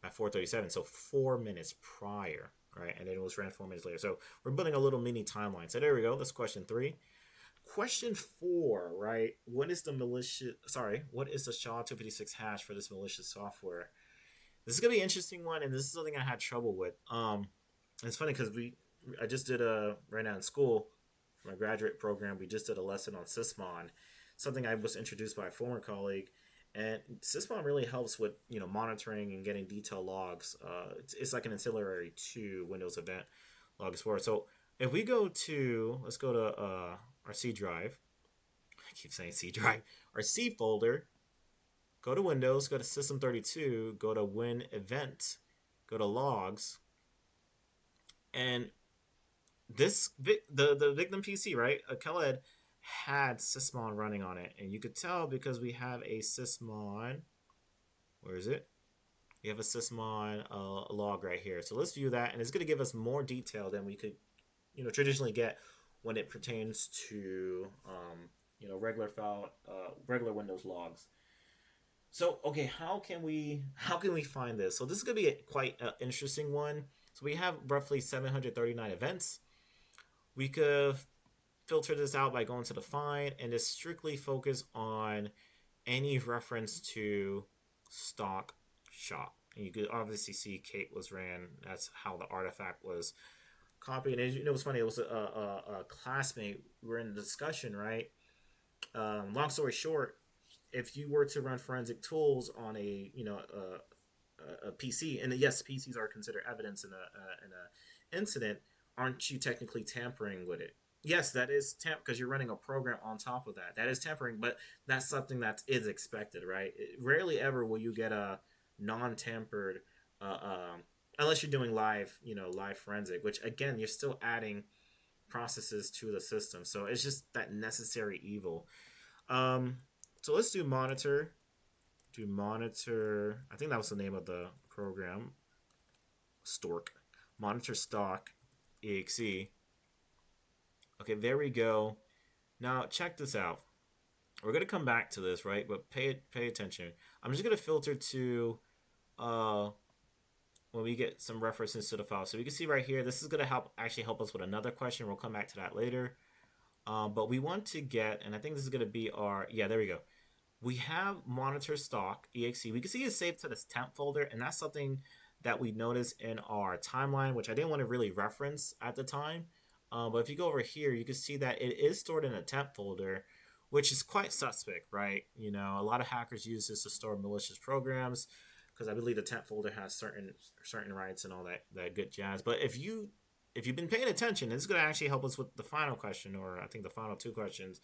A: at 4:37, so 4 minutes prior, right? And then it was ran 4 minutes later. So we're building a little mini timeline. So there we go. That's question 3. Question 4, right? What is the SHA-256 hash for this malicious software? This is gonna be an interesting one, and this is something I had trouble with. It's funny because I just did right now in school, for my graduate program, we just did a lesson on Sysmon, something I was introduced by a former colleague, and Sysmon really helps with monitoring and getting detailed logs. It's like an ancillary to Windows Event Log Explorer. So if we let's go to our C drive. I keep saying C drive. Our C folder. Go to Windows. Go to System32. Go to Win Event. Go to Logs. And the victim PC, right? Khaled had Sysmon running on it, and you could tell because we have a Sysmon. Where is it? We have a Sysmon log right here. So let's view that, and it's going to give us more detail than we could, traditionally get when it pertains to, regular file, regular Windows logs. So okay, how can we find this? So this is going to be quite an interesting one. So we have roughly 739 events. We could filter this out by going to the find and just strictly focus on any reference to stock shop. And you could obviously see Kate was ran. That's how the artifact was copied. And it was funny. It was a classmate. We were in a discussion, right? Long story short, if you were to run forensic tools on a a PC, and yes, PCs are considered evidence in a incident. Aren't you technically tampering with it? Yes, that is because you're running a program on top of that. That is tampering, but that's something that is expected, right? Rarely ever will you get a non-tampered, uh, um, unless you're doing live, live forensic, which again, you're still adding processes to the system. So it's just that necessary evil. Um, so let's do monitor. Do monitor. I think that was the name of the program. Stork. monitorStock.exe. Okay, there we go. Now check this out. We're gonna come back to this, right? But pay attention. I'm just gonna filter to when we get some references to the file. So we can see right here, this is gonna help us with another question. We'll come back to that later. But we want to get, and I think this is gonna be our, yeah, there we go. We have monitorStock.exe. We can see it's saved to this temp folder, and that's something that we noticed in our timeline, which I didn't want to really reference at the time. But if you go over here, you can see that it is stored in a temp folder, which is quite suspect, right? A lot of hackers use this to store malicious programs because I believe the temp folder has certain rights and all that good jazz. But if you've been paying attention, it's going to actually help us with the final question, or I think the final two questions.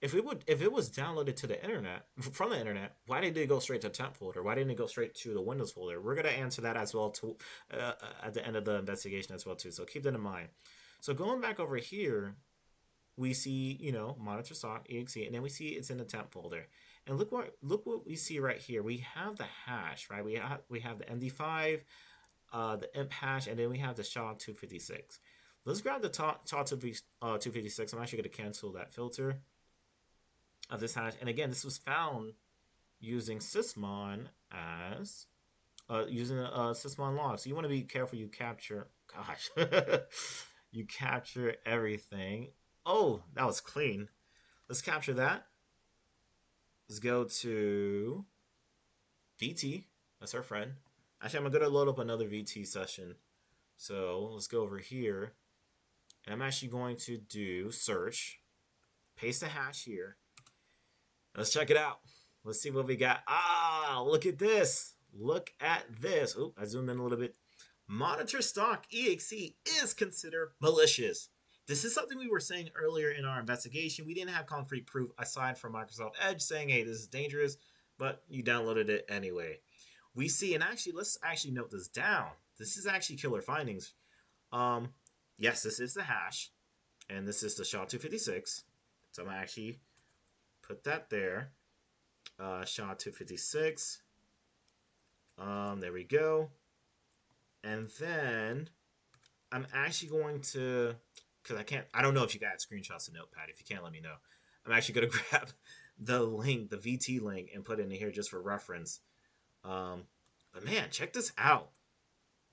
A: If it was downloaded to the internet from the internet, why didn't it go straight to the temp folder? Why didn't it go straight to the Windows folder? We're gonna answer that as well at the end of the investigation as well too. So keep that in mind. So going back over here, we see monitorStock.exe, and then we see it's in the temp folder. And look what we see right here. We have the hash, right? We have the MD5, the imp hash, and then we have the SHA-256. Let's grab the SHA-256. I'm actually going to cancel that filter of this hash. And again, this was found using sysmon as using a sysmon log. So you want to be careful you capture, you capture everything. Oh, that was clean. Let's capture that. Let's go to VT. That's our friend. Actually, I'm going to load up another VT session. So let's go over here. And I'm actually going to do search. Paste the hash here. Let's check it out. Let's see what we got. Look at this. Look at this. Oh, I zoomed in a little bit. monitorStock.exe is considered malicious. This is something we were saying earlier in our investigation. We didn't have concrete proof aside from Microsoft Edge saying, hey, this is dangerous, but you downloaded it anyway. We see, and actually, let's actually note this down. This is actually killer findings. Yes, this is the hash, and this is the SHA-256. So I'm going to actually put that there. SHA-256. There we go. And then I'm actually going to, because I don't know if you got screenshots of Notepad. If you can't, let me know. I'm actually going to grab the link, the VT link, and put it in here just for reference. But man, check this out.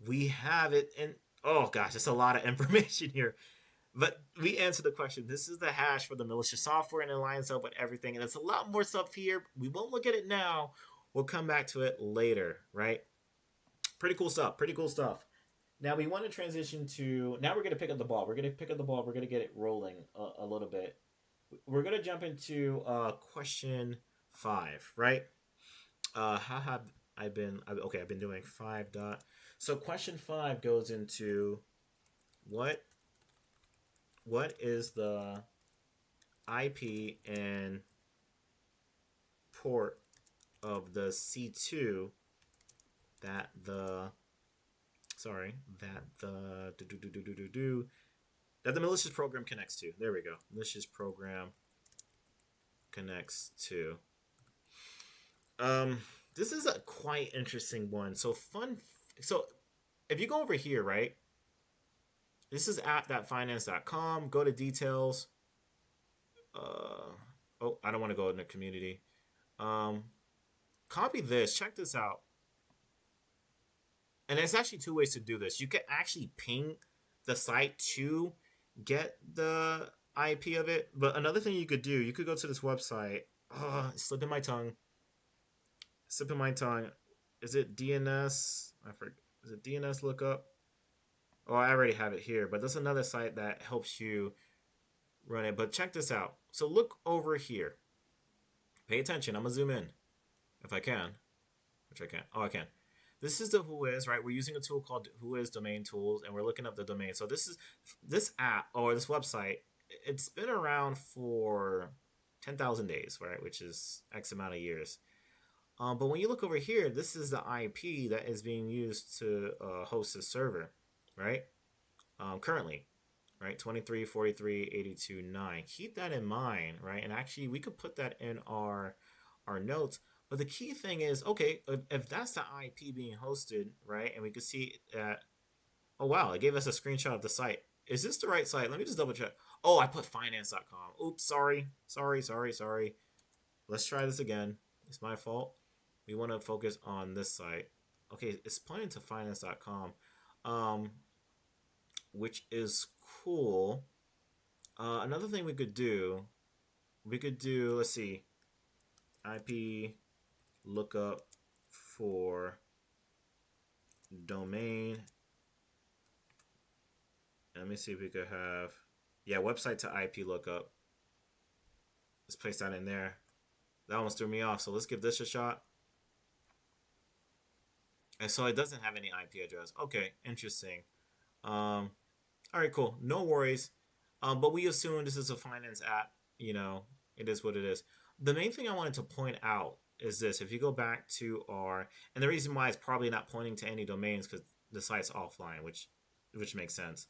A: We have it in, oh gosh, it's a lot of information here. But we answered the question. This is the hash for the malicious software, and it lines up with everything. And it's a lot more stuff here. We won't look at it now. We'll come back to it later, right? Pretty cool stuff. Pretty cool stuff. Now we want to transition to, now we're going to pick up the ball. We're going to pick up the ball. We're going to get it rolling a little bit. We're going to jump into question 5, right? How have I been? Okay, I've been doing 5 . So question 5 goes into what is the IP and port of the C2 that the malicious program connects to. There we go. Malicious program connects to. This is a quite interesting one. So if you go over here, right? This is app.finance.com. Go to details. I don't want to go in the community. Copy this. Check this out. And there's actually 2 ways to do this. You can actually ping the site to get the IP of it. But another thing you could do, you could go to this website. It's slipping my tongue. Is it DNS? I forget. Is it DNS lookup? Oh, I already have it here. But there's another site that helps you run it. But check this out. So look over here. Pay attention. I'm going to zoom in if I can. Which I can't. Oh, I can. this is the Whois, right? We're using a tool called Whois Domain Tools, and we're looking up the domain. So this app or this website. It's been around for 10,000 days, right? Which is X amount of years. But when you look over here, this is the IP that is being used to host this server, right? Currently, right? 23.43.82.9. Keep that in mind, right? And actually, we could put that in our notes. But the key thing is, okay, if that's the IP being hosted, right? And we could see that, oh, wow, it gave us a screenshot of the site. Is this the right site? Let me just double check. Oh, I put finance.com. Oops, sorry. Let's try this again. It's my fault. We want to focus on this site. Okay, it's pointing to finance.com, which is cool. Another thing we could do, let's see, IP lookup for domain. Let me see if we could have, yeah, website to IP lookup. Let's place that in there. That almost threw me off. So let's give this a shot. And so it doesn't have any IP address. Okay, interesting. All right, cool. No worries. But we assume this is a finance app. You know, it is what it is. The main thing I wanted to point out is this. If you go back to our, and the reason why it's probably not pointing to any domains because the site's offline, which makes sense.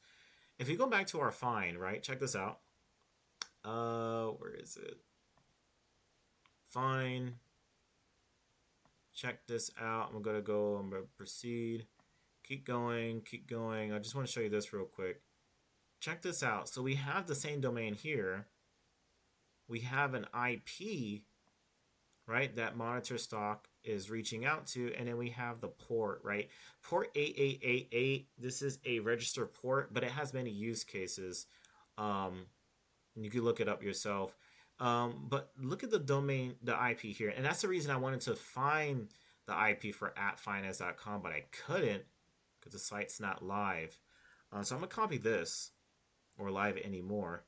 A: If you go back to our find, right? Check this out. Where is it? Find. Check this out. I'm gonna proceed. Keep going. I just want to show you this real quick. Check this out. So we have the same domain here. We have an IP, right, that monitorStock is reaching out to, and then we have the port, right? Port 8888. This is a registered port, but it has many use cases. You can look it up yourself. But look at the domain, the IP here, and that's the reason I wanted to find the IP for @finance.com, but I couldn't because the site's not live. So I'm gonna copy this, or live anymore.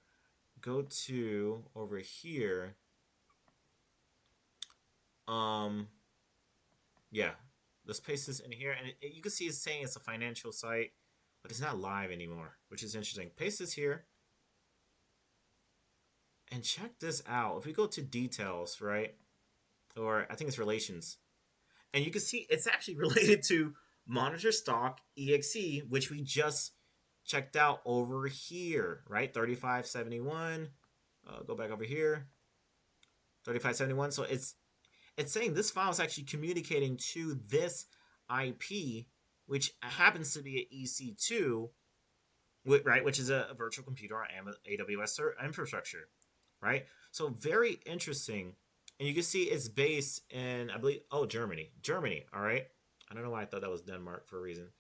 A: Go to over here. Yeah, let's paste this in here, and you can see it's saying it's a financial site, but it's not live anymore, which is interesting. Paste this here. And check this out. If we go to details, right? Or I think it's relations. And you can see it's actually related to monitorStock.exe, which we just checked out over here, right? 3571. Go back over here. 3571. So it's saying this file is actually communicating to this IP, which happens to be an EC2, right? Which is a virtual computer on AWS infrastructure. Right? So very interesting. And you can see it's based in, I believe, Germany. All right. I don't know why I thought that was Denmark for a reason.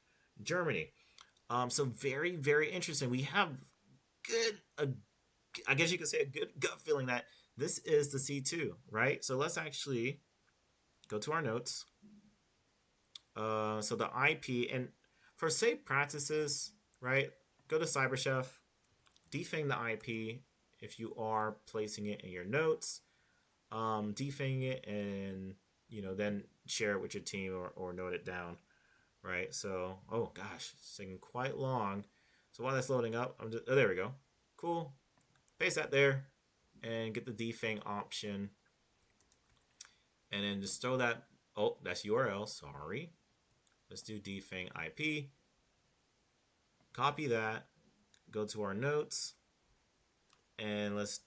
A: Germany. So very, very interesting. We have I guess you could say a good gut feeling that this is the C2, right? So let's actually go to our notes. So the IP, and for safe practices, right? Go to CyberChef, defang the IP, if you are placing it in your notes, defang it, and then share it with your team or note it down, right? So, oh gosh, it's taking quite long. So while that's loading up, there we go. Cool. Paste that there, and get the defang option, and then just throw that. Oh, that's URL. Sorry. Let's do defang IP. Copy that. Go to our notes. And let's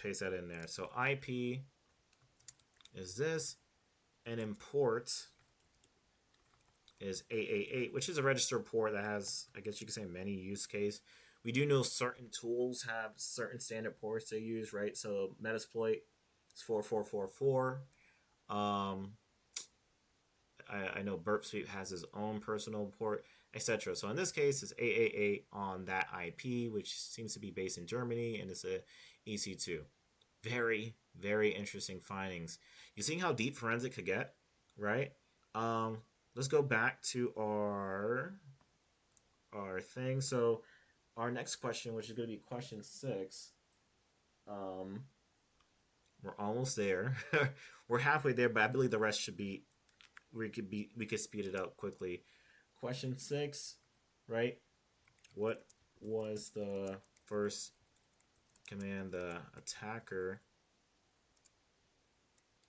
A: paste that in there. So IP is this, and import is 888, which is a registered port that has, I guess you could say, many use cases. We do know certain tools have certain standard ports they use, right? So Metasploit is 4444. I know Burp Suite has his own personal port, etc. So in this case, it's 888 on that IP, which seems to be based in Germany, and it's a EC2. Very, very interesting findings. You see how deep forensic could get, right? Let's go back to our thing. So our next question, which is going to be question 6. We're almost there. We're halfway there, but I believe the rest should be we could speed it up quickly. Question 6, right? What was the first command the attacker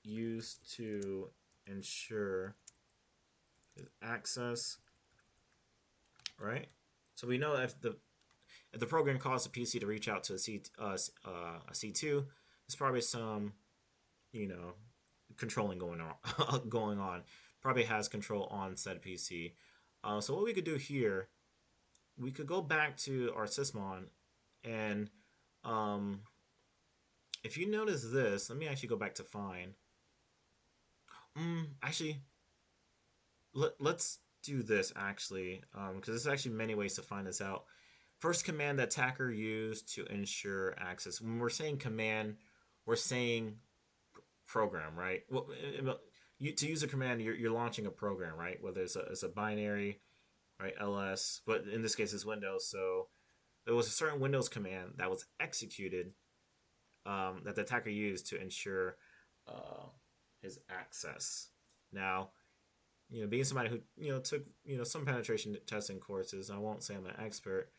A: used to ensure his access, right? So we know if the program calls the PC to reach out to a C2, there's probably some, you know, controlling going on going on. Probably has control on said PC. So what we could do here, we could go back to our sysmon, and if you notice this, let me actually go back to find. Actually, let's do this actually, because there's actually many ways to find this out. First command the attacker used to ensure access. When we're saying command, we're saying program, right? Well, to use a command, you're launching a program, right? Whether it's a binary, right? ls, but in this case it's Windows. So there was a certain Windows command that was executed, that the attacker used to ensure his access. Now, being somebody who took some penetration testing courses, I won't say I'm an expert.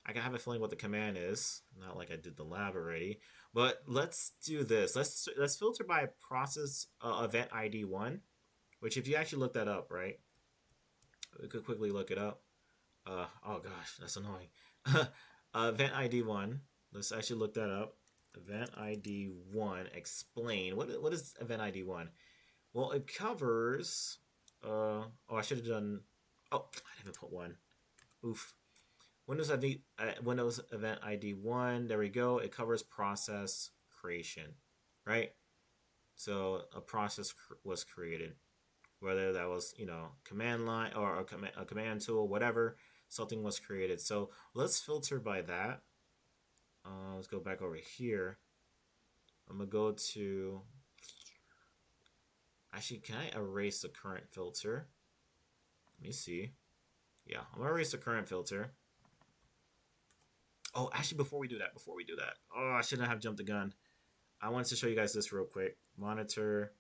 A: I can have a feeling what the command is. Not like I did the lab already, but let's do this. Let's filter by process event ID 1, which if you actually look that up, right? We could quickly look it up. Oh gosh, that's annoying. Event ID 1. Let's actually look that up. Event ID 1. Explain. What is event ID 1? Well, it covers. I should have done. Oh, I didn't put 1. Oof. Windows Event ID 1. There we go. It covers process creation, right? So a process was created, whether that was command line or a command tool, whatever. Something was created. So let's filter by that. Let's go back over here. I'm gonna go to. Actually, can I erase the current filter? Let me see. Yeah, I'm gonna erase the current filter. Oh, actually, before we do that, oh, I shouldn't have jumped the gun. I wanted to show you guys this real quick. Monitor.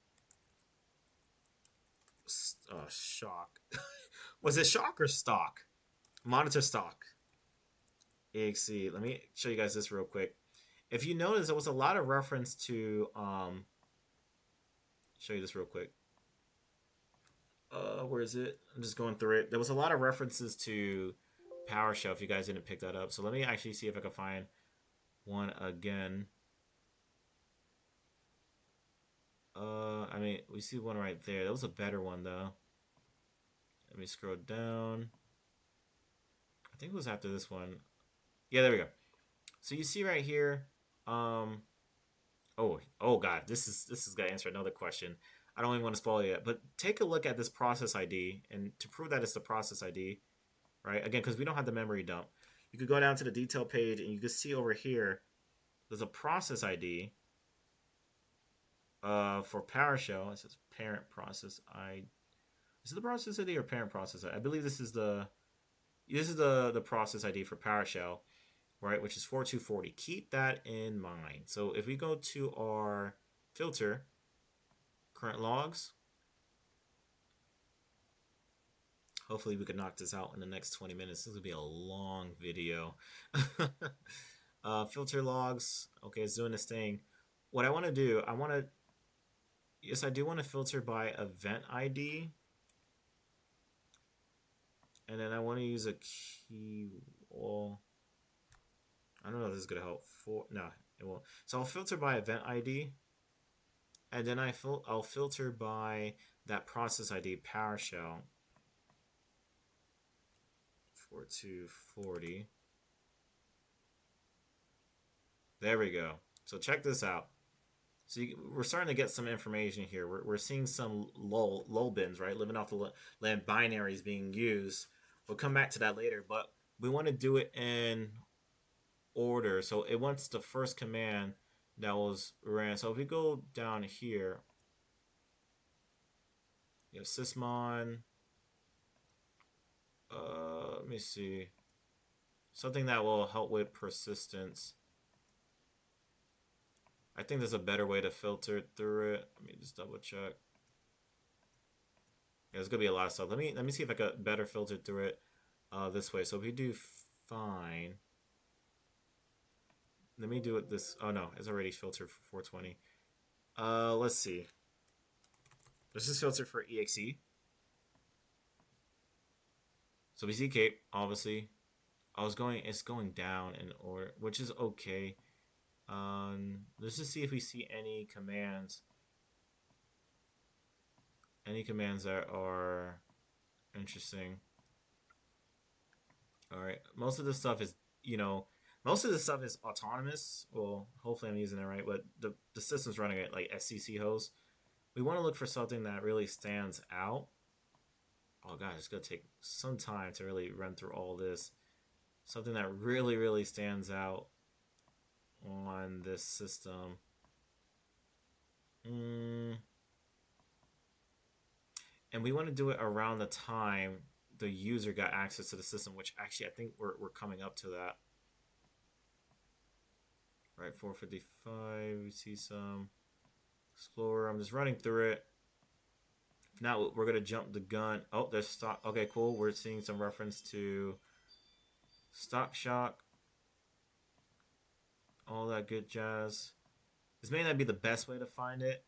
A: Shock. Was it shock or stock? monitorStock.exe. Let me show you guys this real quick. If you notice, there was a lot of reference to show you this real quick. Where is it? I'm just going through it. There was a lot of references to PowerShell if you guys didn't pick that up. So let me actually see if I can find one again. I mean, we see one right there. That was a better one though. Let me scroll down. I think it was after this one. Yeah, there we go. So you see right here. Oh God, this is gonna answer another question. I don't even want to spoil it yet, but take a look at this process ID, and to prove that it's the process ID, right? Again, because we don't have the memory dump, you could go down to the detail page, and you can see over here, there's a process ID for PowerShell. It says parent process ID. Is it the process ID or parent process ID? I believe this is the process ID for PowerShell, right? Which is 4240. Keep that in mind. So if we go to our filter, current logs, hopefully we can knock this out in the next 20 minutes. This will be a long video. Filter logs. Okay, it's doing this thing. What I want to do, yes, I do want to filter by event ID. And then I want to use a key. Well, I don't know if this is going to help. No, it won't. So I'll filter by event ID. And then I'll filter by that process ID, PowerShell 4240. There we go. So check this out. So we're starting to get some information here. We're seeing some lull bins, right? Living off the land binaries being used. We'll come back to that later, but we want to do it in order. So it wants the first command that was ran. So if we go down here, you have sysmon. Let me see. Something that will help with persistence. I think there's a better way to filter through it. Let me just double check. Yeah, there's gonna be a lot of stuff. Let me see if I could better filter through it this way. So if we do fine, let me do it this. Oh no, it's already filtered for 420. Let's see. This is filtered for exe. So we see cape, obviously. It's going down in order, which is okay. Let's just see if we see any commands. Any commands that are interesting. All right. Most of this stuff is, most of this stuff is autonomous. Well, hopefully I'm using it right, but the system's running it like SCC host. We want to look for something that really stands out. Oh gosh, it's gonna take some time to really run through all this. Something that really, really stands out on this system. And we want to do it around the time the user got access to the system, which actually I think we're coming up to that. Right, 455. We see some Explorer. I'm just running through it. Now we're gonna jump the gun. Oh, there's stock. Okay, cool. We're seeing some reference to stock shock. All that good jazz. This may not be the best way to find it.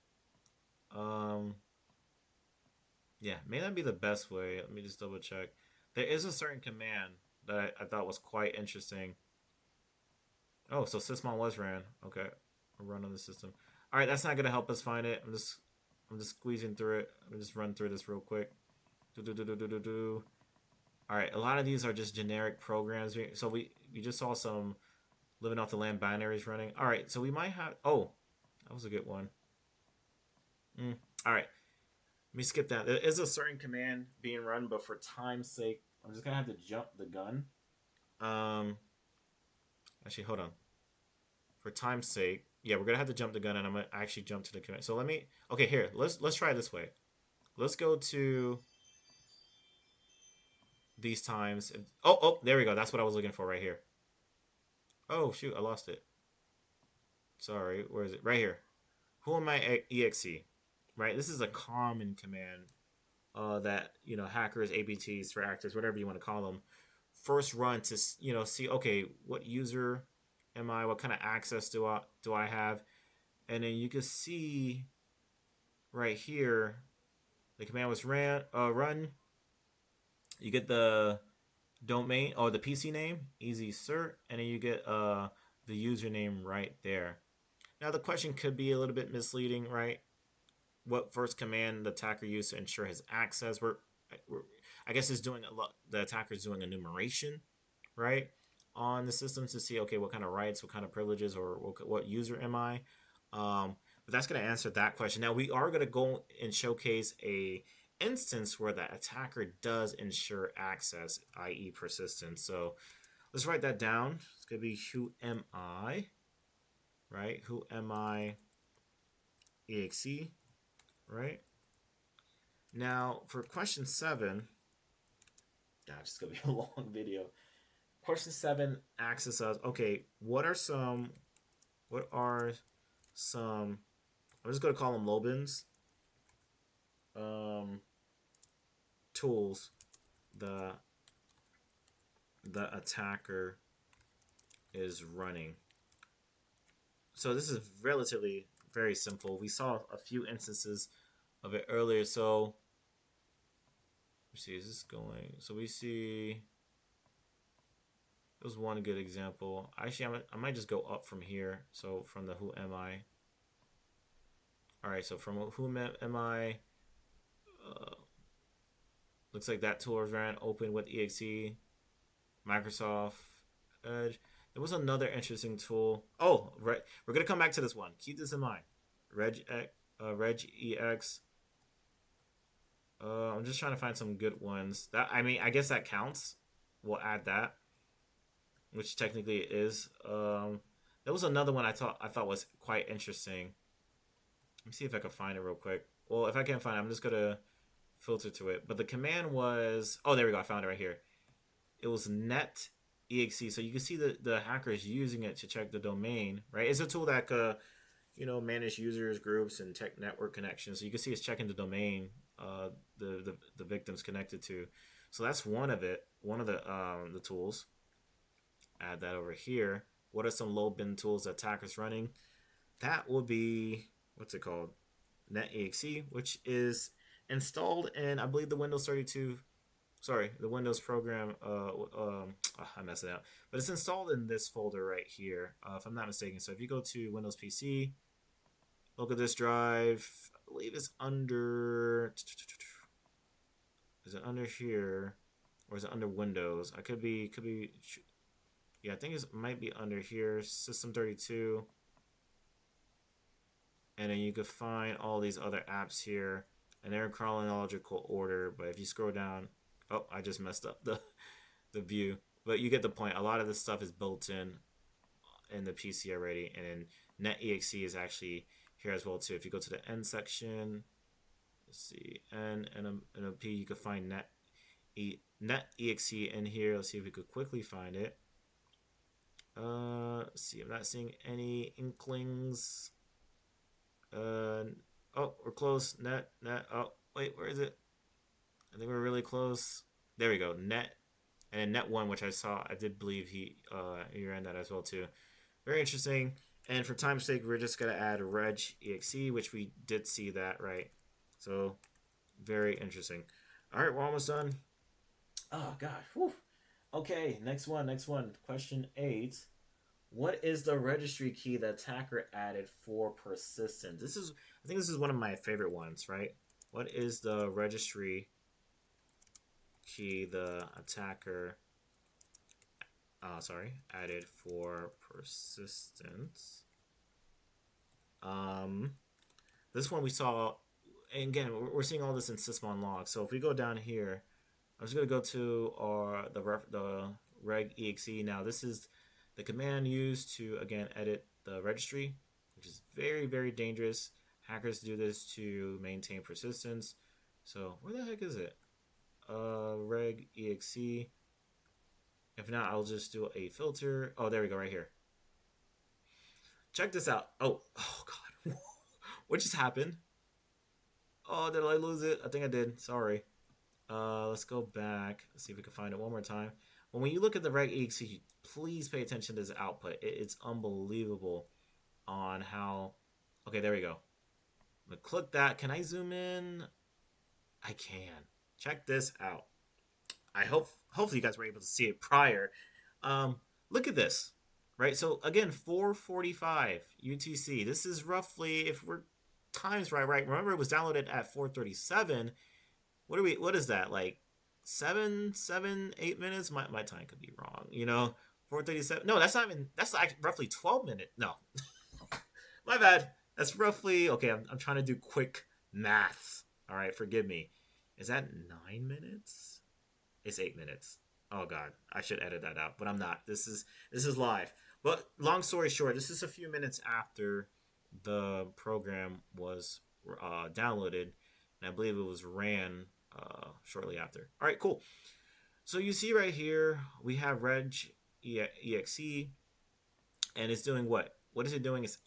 A: Yeah, may not be the best way. Let me just double check. There is a certain command that I thought was quite interesting. Oh, so sysmon was ran. Okay, I'll run on the system. All right, that's not gonna help us find it. I'm just squeezing through it. Let me just run through this real quick. All right, a lot of these are just generic programs. So we just saw some living off the land binaries running. All right, so we might have. Oh, that was a good one. All right, let me skip that. There is a certain command being run, but for time's sake, I'm just gonna have to jump the gun. Actually, hold on. For time's sake, yeah, we're gonna have to jump the gun, and I'm gonna actually jump to the command. So let me. Okay, here. Let's try it this way. Let's go to these times. Oh, there we go. That's what I was looking for right here. Oh shoot, I lost it. Sorry, where is it? Right here. Who am I exe? Right. This is a common command that hackers, ABTs, threat actors, whatever you want to call them, first run to see, okay, what user am I? What kind of access do I have? And then you can see right here, the command was run. You get the domain or the PC name, easy cert, and then you get the username right there. Now the question could be a little bit misleading, right? What first command the attacker used to ensure his access? I guess it's doing a lot. The attacker is doing enumeration, right, on the system to see, okay, what kind of rights, what kind of privileges, or what user am I? But that's going to answer that question. Now we are going to go and showcase a instance where the attacker does ensure access, i.e. persistence. So let's write that down. It's going to be who am I, right? Who am I exe, right? Now for question 7, gosh, it's going to be a long video. Question 7 asks us, okay, what are some, I'm just going to call them Lobins, tools the attacker is running. So this is relatively very simple. We saw a few instances of it earlier. So let's see, is this going? So we see, it was one good example. Actually, I might just go up from here. So from the who am I. All right, so from who am I, looks like that tool was ran open with exe, Microsoft Edge. There was another interesting tool. Oh, right. We're going to come back to this one. Keep this in mind. regex. I'm just trying to find some good ones. I guess that counts. We'll add that, which technically it is. There was another one I thought was quite interesting. Let me see if I can find it real quick. Well, if I can't find it, I'm just gonna filter to it. But the command was, oh, there we go. I found it right here. It was net exe. So you can see the hackers using it to check the domain, right? It's a tool that manage users, groups, and tech network connections. So you can see it's checking the domain the victims connected to. So that's one of it. One of the tools. Add that over here. What are some load bin tools that attackers running? That will be, what's it called? NetExe, which is installed in, I believe, the Windows 32. Sorry, the Windows program. I messed it up, but it's installed in this folder right here, if I'm not mistaken. So if you go to Windows PC, look at this drive. I believe it's under. Is it under here, or is it under Windows? I could be. Yeah, I think it might be under here. System 32. And then you could find all these other apps here, and they're in chronological order. But if you scroll down, oh, I just messed up the view. But you get the point. A lot of this stuff is built in the PC already, and then NetExe is actually here as well too. If you go to the N section, let's see, N and a P, you could find NetExe in here. Let's see if we could quickly find it. Let's see, I'm not seeing any inklings. Oh, we're close. Net. Oh, wait, where is it? I think we're really close. There we go. Net, and then Net One, which I saw. I did believe he ran that as well too. Very interesting. And for time's sake, we're just gonna add reg.exe, which we did see that, right? So very interesting. All right, we're almost done. Oh gosh. Whew. Okay, next one. Question 8. What is the registry key the attacker added for persistence? I think this is one of my favorite ones, right? What is the registry key the attacker added for persistence? This one we saw, and again, we're seeing all this in sysmon.log. So if we go down here, I'm just gonna go to the reg.exe. Now this is the command used to, again, edit the registry, which is very, very dangerous. Hackers do this to maintain persistence. So where the heck is it? Reg.exe. If not, I'll just do a filter. Oh, there we go, right here. Check this out. Oh God. What just happened? Oh, did I lose it? I think I did. Sorry. Let's go back. Let's see if we can find it one more time. When you look at the reg.exe, please pay attention to this output. It's unbelievable on how... Okay, there we go. I'm gonna click that. Can I zoom in? I can. Check this out. Hopefully you guys were able to see it prior. Look at this, right? So again, 445 UTC. This is roughly, if we're times right? Remember, it was downloaded at 437. What is that, like 8 minutes? My time could be wrong, 437. No, that's not even, that's like roughly 12 minutes. No. My bad. That's roughly, okay, I'm trying to do quick math. All right, forgive me. Is that 9 minutes? It's 8 minutes. Oh God, I should edit that out, but I'm not. This is live. But long story short, this is a few minutes after the program was downloaded, and I believe it was ran shortly after. All right, cool. So you see right here, we have reg.exe, and it's doing what? What is it doing? It's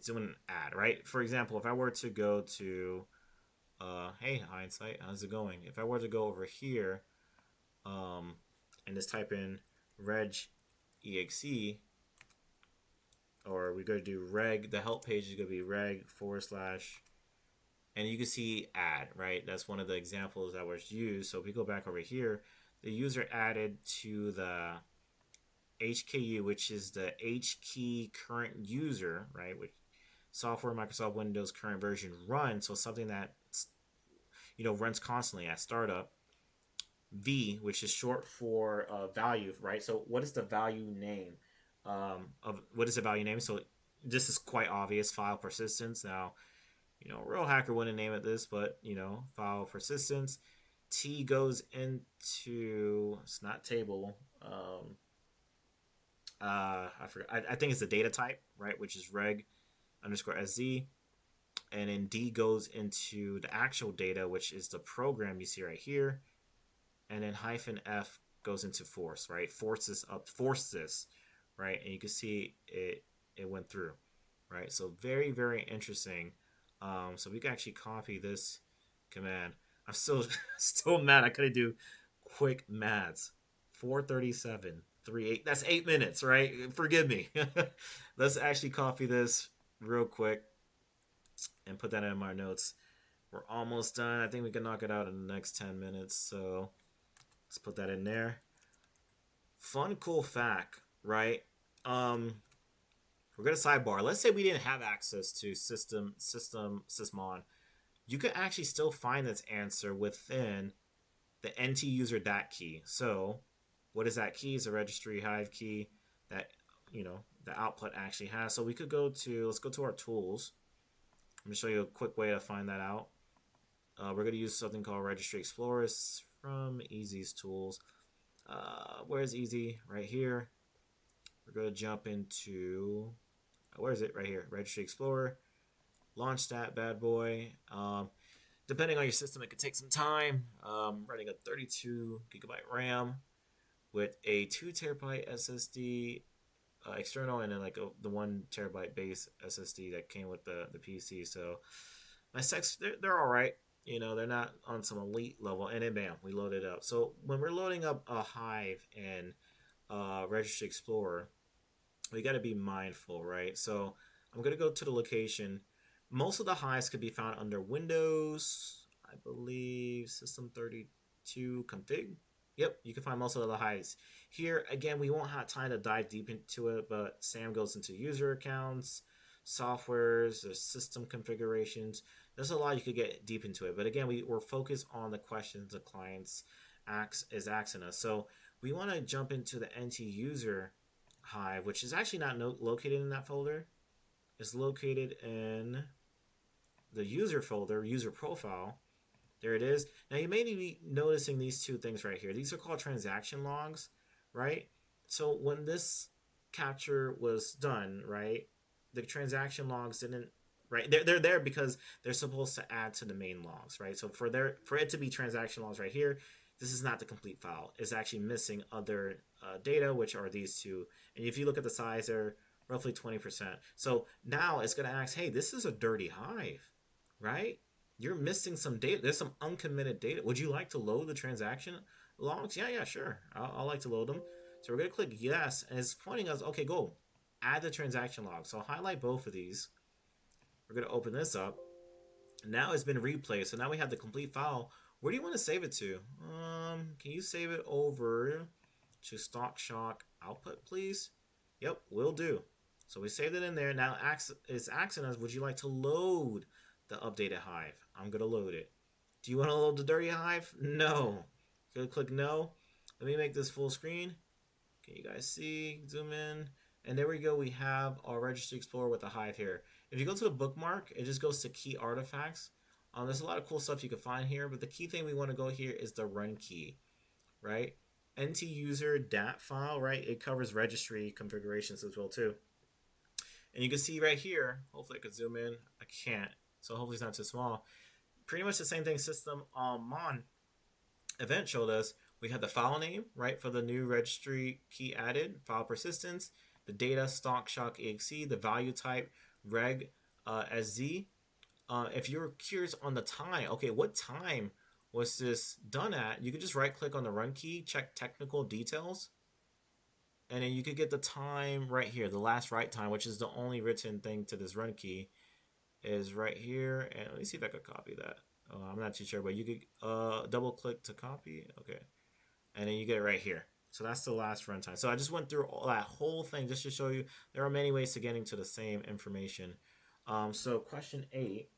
A: doing an add, right? For example, if I were to go to, hey, Hindsight, how's it going? If I were to go over here, and just type in reg.exe, or we go to do reg, the help page is going to be reg / and you can see add, right? That's one of the examples that was used. So if we go back over here, the user added to the HKU, which is the H key current user, right? Which software Microsoft Windows current version runs. So something that runs constantly at startup. V, which is short for value, right? So what is the value name what is the value name? So this is quite obvious, file persistence. Now, a real hacker wouldn't name it this, but file persistence. T goes into, it's not table. I forgot. I think it's the data type, right? Which is reg_sz. And then D goes into the actual data, which is the program you see right here. And then -F goes into force, right? Force this, right? And you can see it went through, right? So very, very interesting. So we can actually copy this command. I'm still still mad I couldn't do quick maths. 437, 38. That's 8 minutes, right? Forgive me. Let's actually copy this real quick and put that in my notes. We're almost done. I think we can knock it out in the next 10 minutes. So let's put that in there. Fun, cool fact, right? We're gonna sidebar. Let's say we didn't have access to sysmon. You could actually still find this answer within the NT user dat key. So what is that key? Is a registry hive key that the output actually has. So we could let's go to our tools. Let me show you a quick way to find that out. We're going to use something called Registry Explorer from Easy's tools. Where's Easy? Right here. We're going to jump into, where is it? Right here, Registry Explorer. Launch that bad boy. Depending on your system, it could take some time. Running a 32 gigabyte RAM with a 2 terabyte SSD external, and then like the 1 terabyte base SSD that came with the PC. So my specs, they're all right. They're not on some elite level. And then bam, we load it up. So when we're loading up a Hive and Registry Explorer, we got to be mindful, right? So I'm going to go to the location. Most of the hives could be found under Windows, I believe, System 32 config. Yep, you can find most of the hives. Here, again, we won't have time to dive deep into it, but Sam goes into user accounts, softwares, there's system configurations. There's a lot you could get deep into it. But again, we're focused on the questions the clients is asking us. So we want to jump into the NT user hive, which is actually not located in that folder. It's located in the user folder, user profile. There it is. Now you may be noticing these two things right here. These are called transaction logs, right? So when this capture was done, right, the transaction logs didn't, right? They're there because they're supposed to add to the main logs, right? So for it to be transaction logs right here, this is not the complete file. It's actually missing other data, which are these two. And if you look at the size, they're roughly 20%. So now it's going to ask, hey, this is a dirty hive, right? You're missing some data. There's some uncommitted data. Would you like to load the transaction logs? Yeah, sure. I'll like to load them. So we're going to click yes, and it's pointing us, okay, go. Add the transaction log. So I'll highlight both of these. We're going to open this up. Now it's been replayed. So now we have the complete file. Where do you want to save it to? Can you save it over to stock.shock output, please? Yep, will do. So we saved it in there. Now it's asking us, would you like to load the updated hive? I'm going to load it. Do you want to load the dirty hive? No. Go click no. Let me make this full screen. Can you guys see? Zoom in. And there we go. We have our Registry Explorer with the hive here. If you go to the bookmark, it just goes to key artifacts. There's a lot of cool stuff you can find here, but the key thing we want to go here is the run key, right? NT user dat file, right? It covers registry configurations as well too. And you can see right here, hopefully I can zoom in. I can't, so hopefully it's not too small. Pretty much the same thing system mon event showed us. We had the file name, right, for the new registry key added, file persistence, the data stock.shock.exe, the value type reg SZ. If you're curious on the time, okay, what time was this done at? You could just right click on the run key, check technical details, and then you could get the time right here, the last write time, which is the only written thing to this run key, is right here. And let me see if I could copy that. I'm not too sure, but you could double click to copy. Okay, and then you get it right here. So that's the last runtime. So I just went through all that whole thing just to show you there are many ways to getting to the same information. So question 8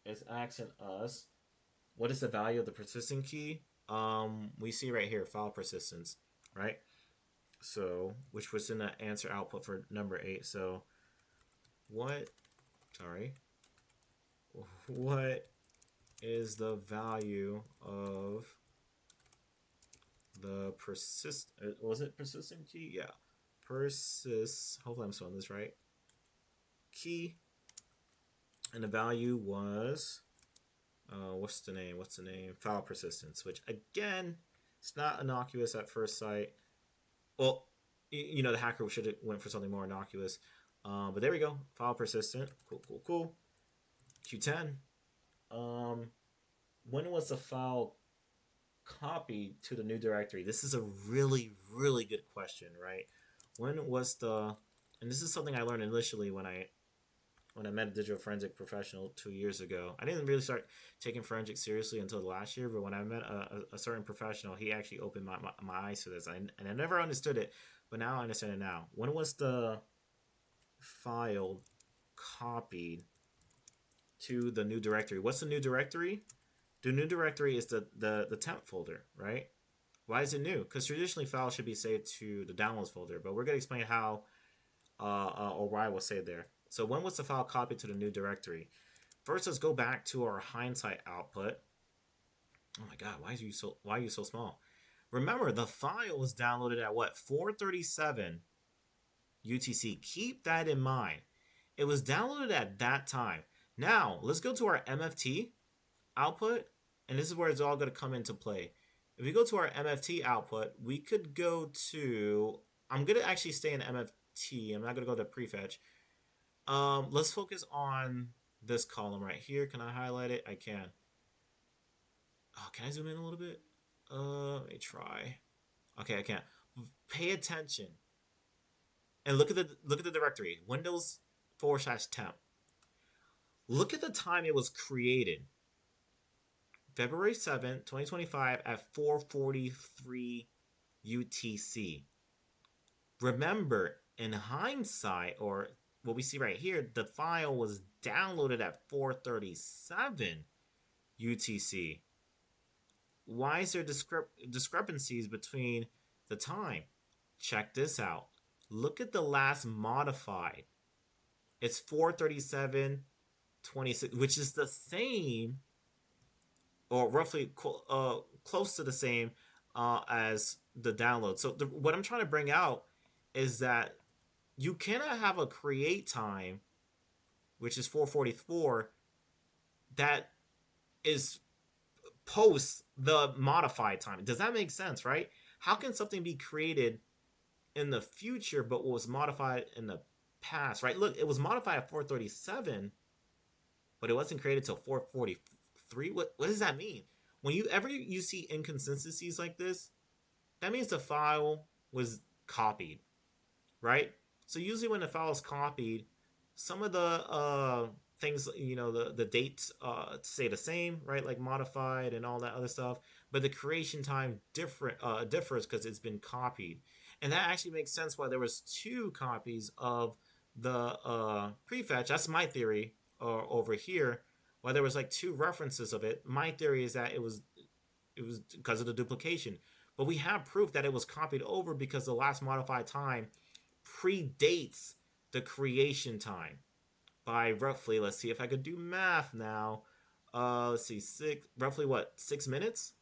A: is asking us, what is the value of the persistent key? We see right here, file persistence, right? So, which was in the answer output for number 8. So, what is the value of the was it persistent key? Yeah. Hopefully I'm spelling this right. Key. And the value was, what's the name? File persistence, which again, it's not innocuous at first sight. Well, the hacker should have went for something more innocuous. But there we go. File persistent. Cool. Q10. when was the file copied to the new directory? This is a really, really good question, right? When was the, and this is something I learned initially when I met a digital forensic professional 2 years ago. I didn't really start taking forensics seriously until last year, but when I met a certain professional, he actually opened my eyes to this. And I never understood it, but now I understand it now. When was the file copied to the new directory? What's the new directory? The new directory is the temp folder, right? Why is it new? Because traditionally files should be saved to the downloads folder, but we're going to explain how or why it was saved there. So when was the file copied to the new directory? First, let's go back to our hindsight output. Oh my God, why are you so small? Remember, the file was downloaded at what? 437 UTC. Keep that in mind. It was downloaded at that time. Now, let's go to our MFT output, and this is where it's all going to come into play. If we go to our MFT output, we could go to, I'm going to actually stay in MFT. I'm not going to go to prefetch. Let's focus on this column right here. Can I highlight it? I can. Oh, can I zoom in a little bit? Let me try. Okay, I can't. Pay attention and look at the directory. Windows /temp. Look at the time it was created. February 7th, 2025 at 4:43 UTC. Remember, in hindsight, or what we see right here, the file was downloaded at 4:37 UTC. Why is there discrepancies between the time? Check this out. Look at the last modified. It's 4:37:26, which is the same, or roughly close to the same as the download. So what I'm trying to bring out is that you cannot have a create time, which is 4:44, that is post the modified time. Does that make sense, right? How can something be created in the future but was modified in the past, right? Look, it was modified at 4:37, but it wasn't created till 4:43. What does that mean? When you see inconsistencies like this, that means the file was copied, right? So usually when the file is copied, some of the things, the dates stay the same, right? Like modified and all that other stuff, but the creation time differs because it's been copied. And that actually makes sense why there was two copies of the prefetch. That's my theory over here. Why there was like two references of it. My theory is that it was because of the duplication. But we have proof that it was copied over because the last modified time predates the creation time by roughly, let's see if I could do math now. Let's see, roughly what, 6 minutes,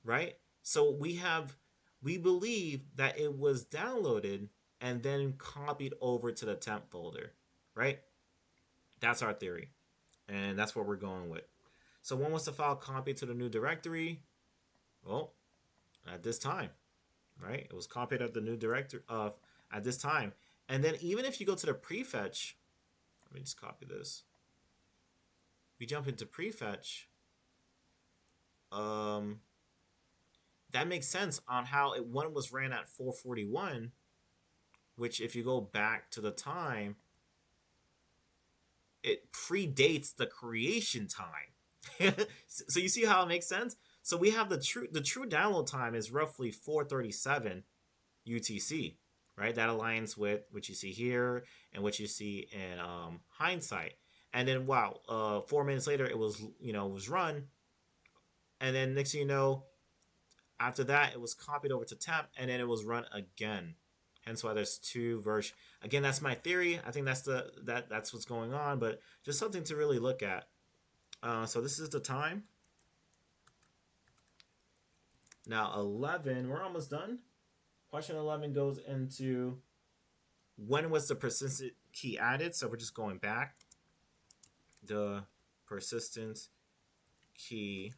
A: right? So we believe that it was downloaded and then copied over to the temp folder, right? That's our theory, and that's what we're going with. So when was the file copied to the new directory? Well, at this time, right? It was copied at the new directory at this time. And then even if you go to the prefetch, let me just copy this. We jump into prefetch. That makes sense on how one was ran at 4:41, which if you go back to the time, it predates the creation time. So you see how it makes sense? So we have the true download time is roughly 4:37 UTC, right? That aligns with what you see here and what you see in hindsight. And then 4 minutes later it was run, and then next thing you know, after that it was copied over to temp, and then it was run again. Hence why there's two versions. Again, that's my theory. I think that's what's going on, but just something to really look at. So this is the time. Now 11, we're almost done. Question 11 goes into when was the persistent key added? So we're just going back. The persistent key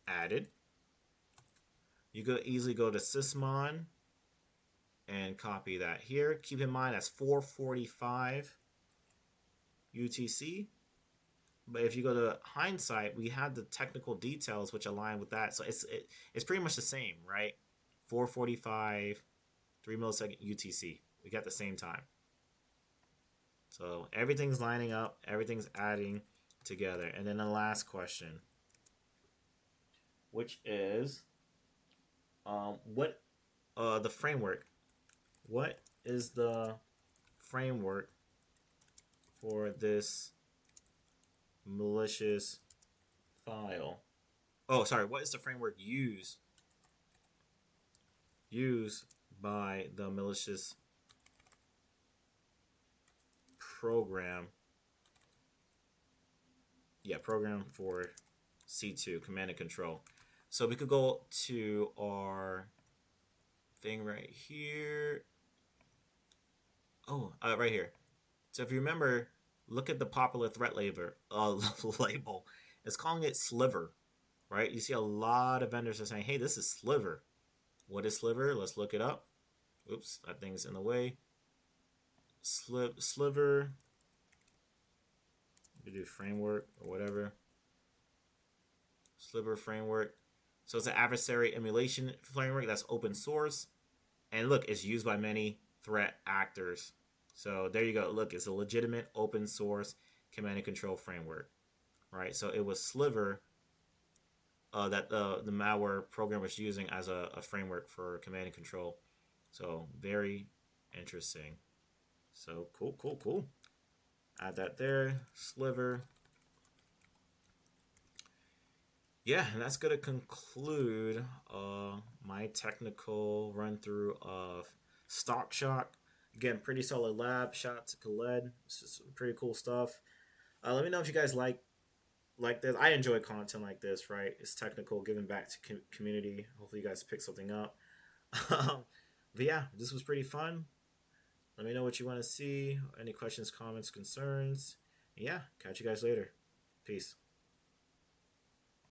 A: added. You could easily go to sysmon and copy that here. Keep in mind that's 4:45 UTC. But if you go to hindsight, we had the technical details which align with that. So it's pretty much the same, right? 445, 3 millisecond UTC. We got the same time. So everything's lining up, everything's adding together. And then the last question, which is what the framework. What is the framework for this malicious file? Oh, sorry. What is the framework used by the malicious program? Yeah, program for C2 command and control. So we could go to our thing right here. Oh, right here. So if you remember, look at the popular threat label. It's calling it Sliver, right? You see a lot of vendors are saying, hey, this is Sliver. What is Sliver? Let's look it up. Oops, that thing's in the way. Sliver. We do framework or whatever. Sliver framework. So it's an adversary emulation framework that's open source. And look, it's used by many threat actors. So there you go. Look, it's a legitimate open source command and control framework, right? So it was Sliver that the malware program was using as a framework for command and control. So very interesting. So cool. Add that there, Sliver. Yeah, and that's going to conclude my technical run through of Stock Shock. Again, pretty solid lab. Shout out to Khaled. This is some pretty cool stuff. Let me know if you guys like this. I enjoy content like this, right? It's technical, giving back to community. Hopefully, you guys pick something up. But yeah, this was pretty fun. Let me know what you want to see. Any questions, comments, concerns. And yeah, catch you guys later. Peace.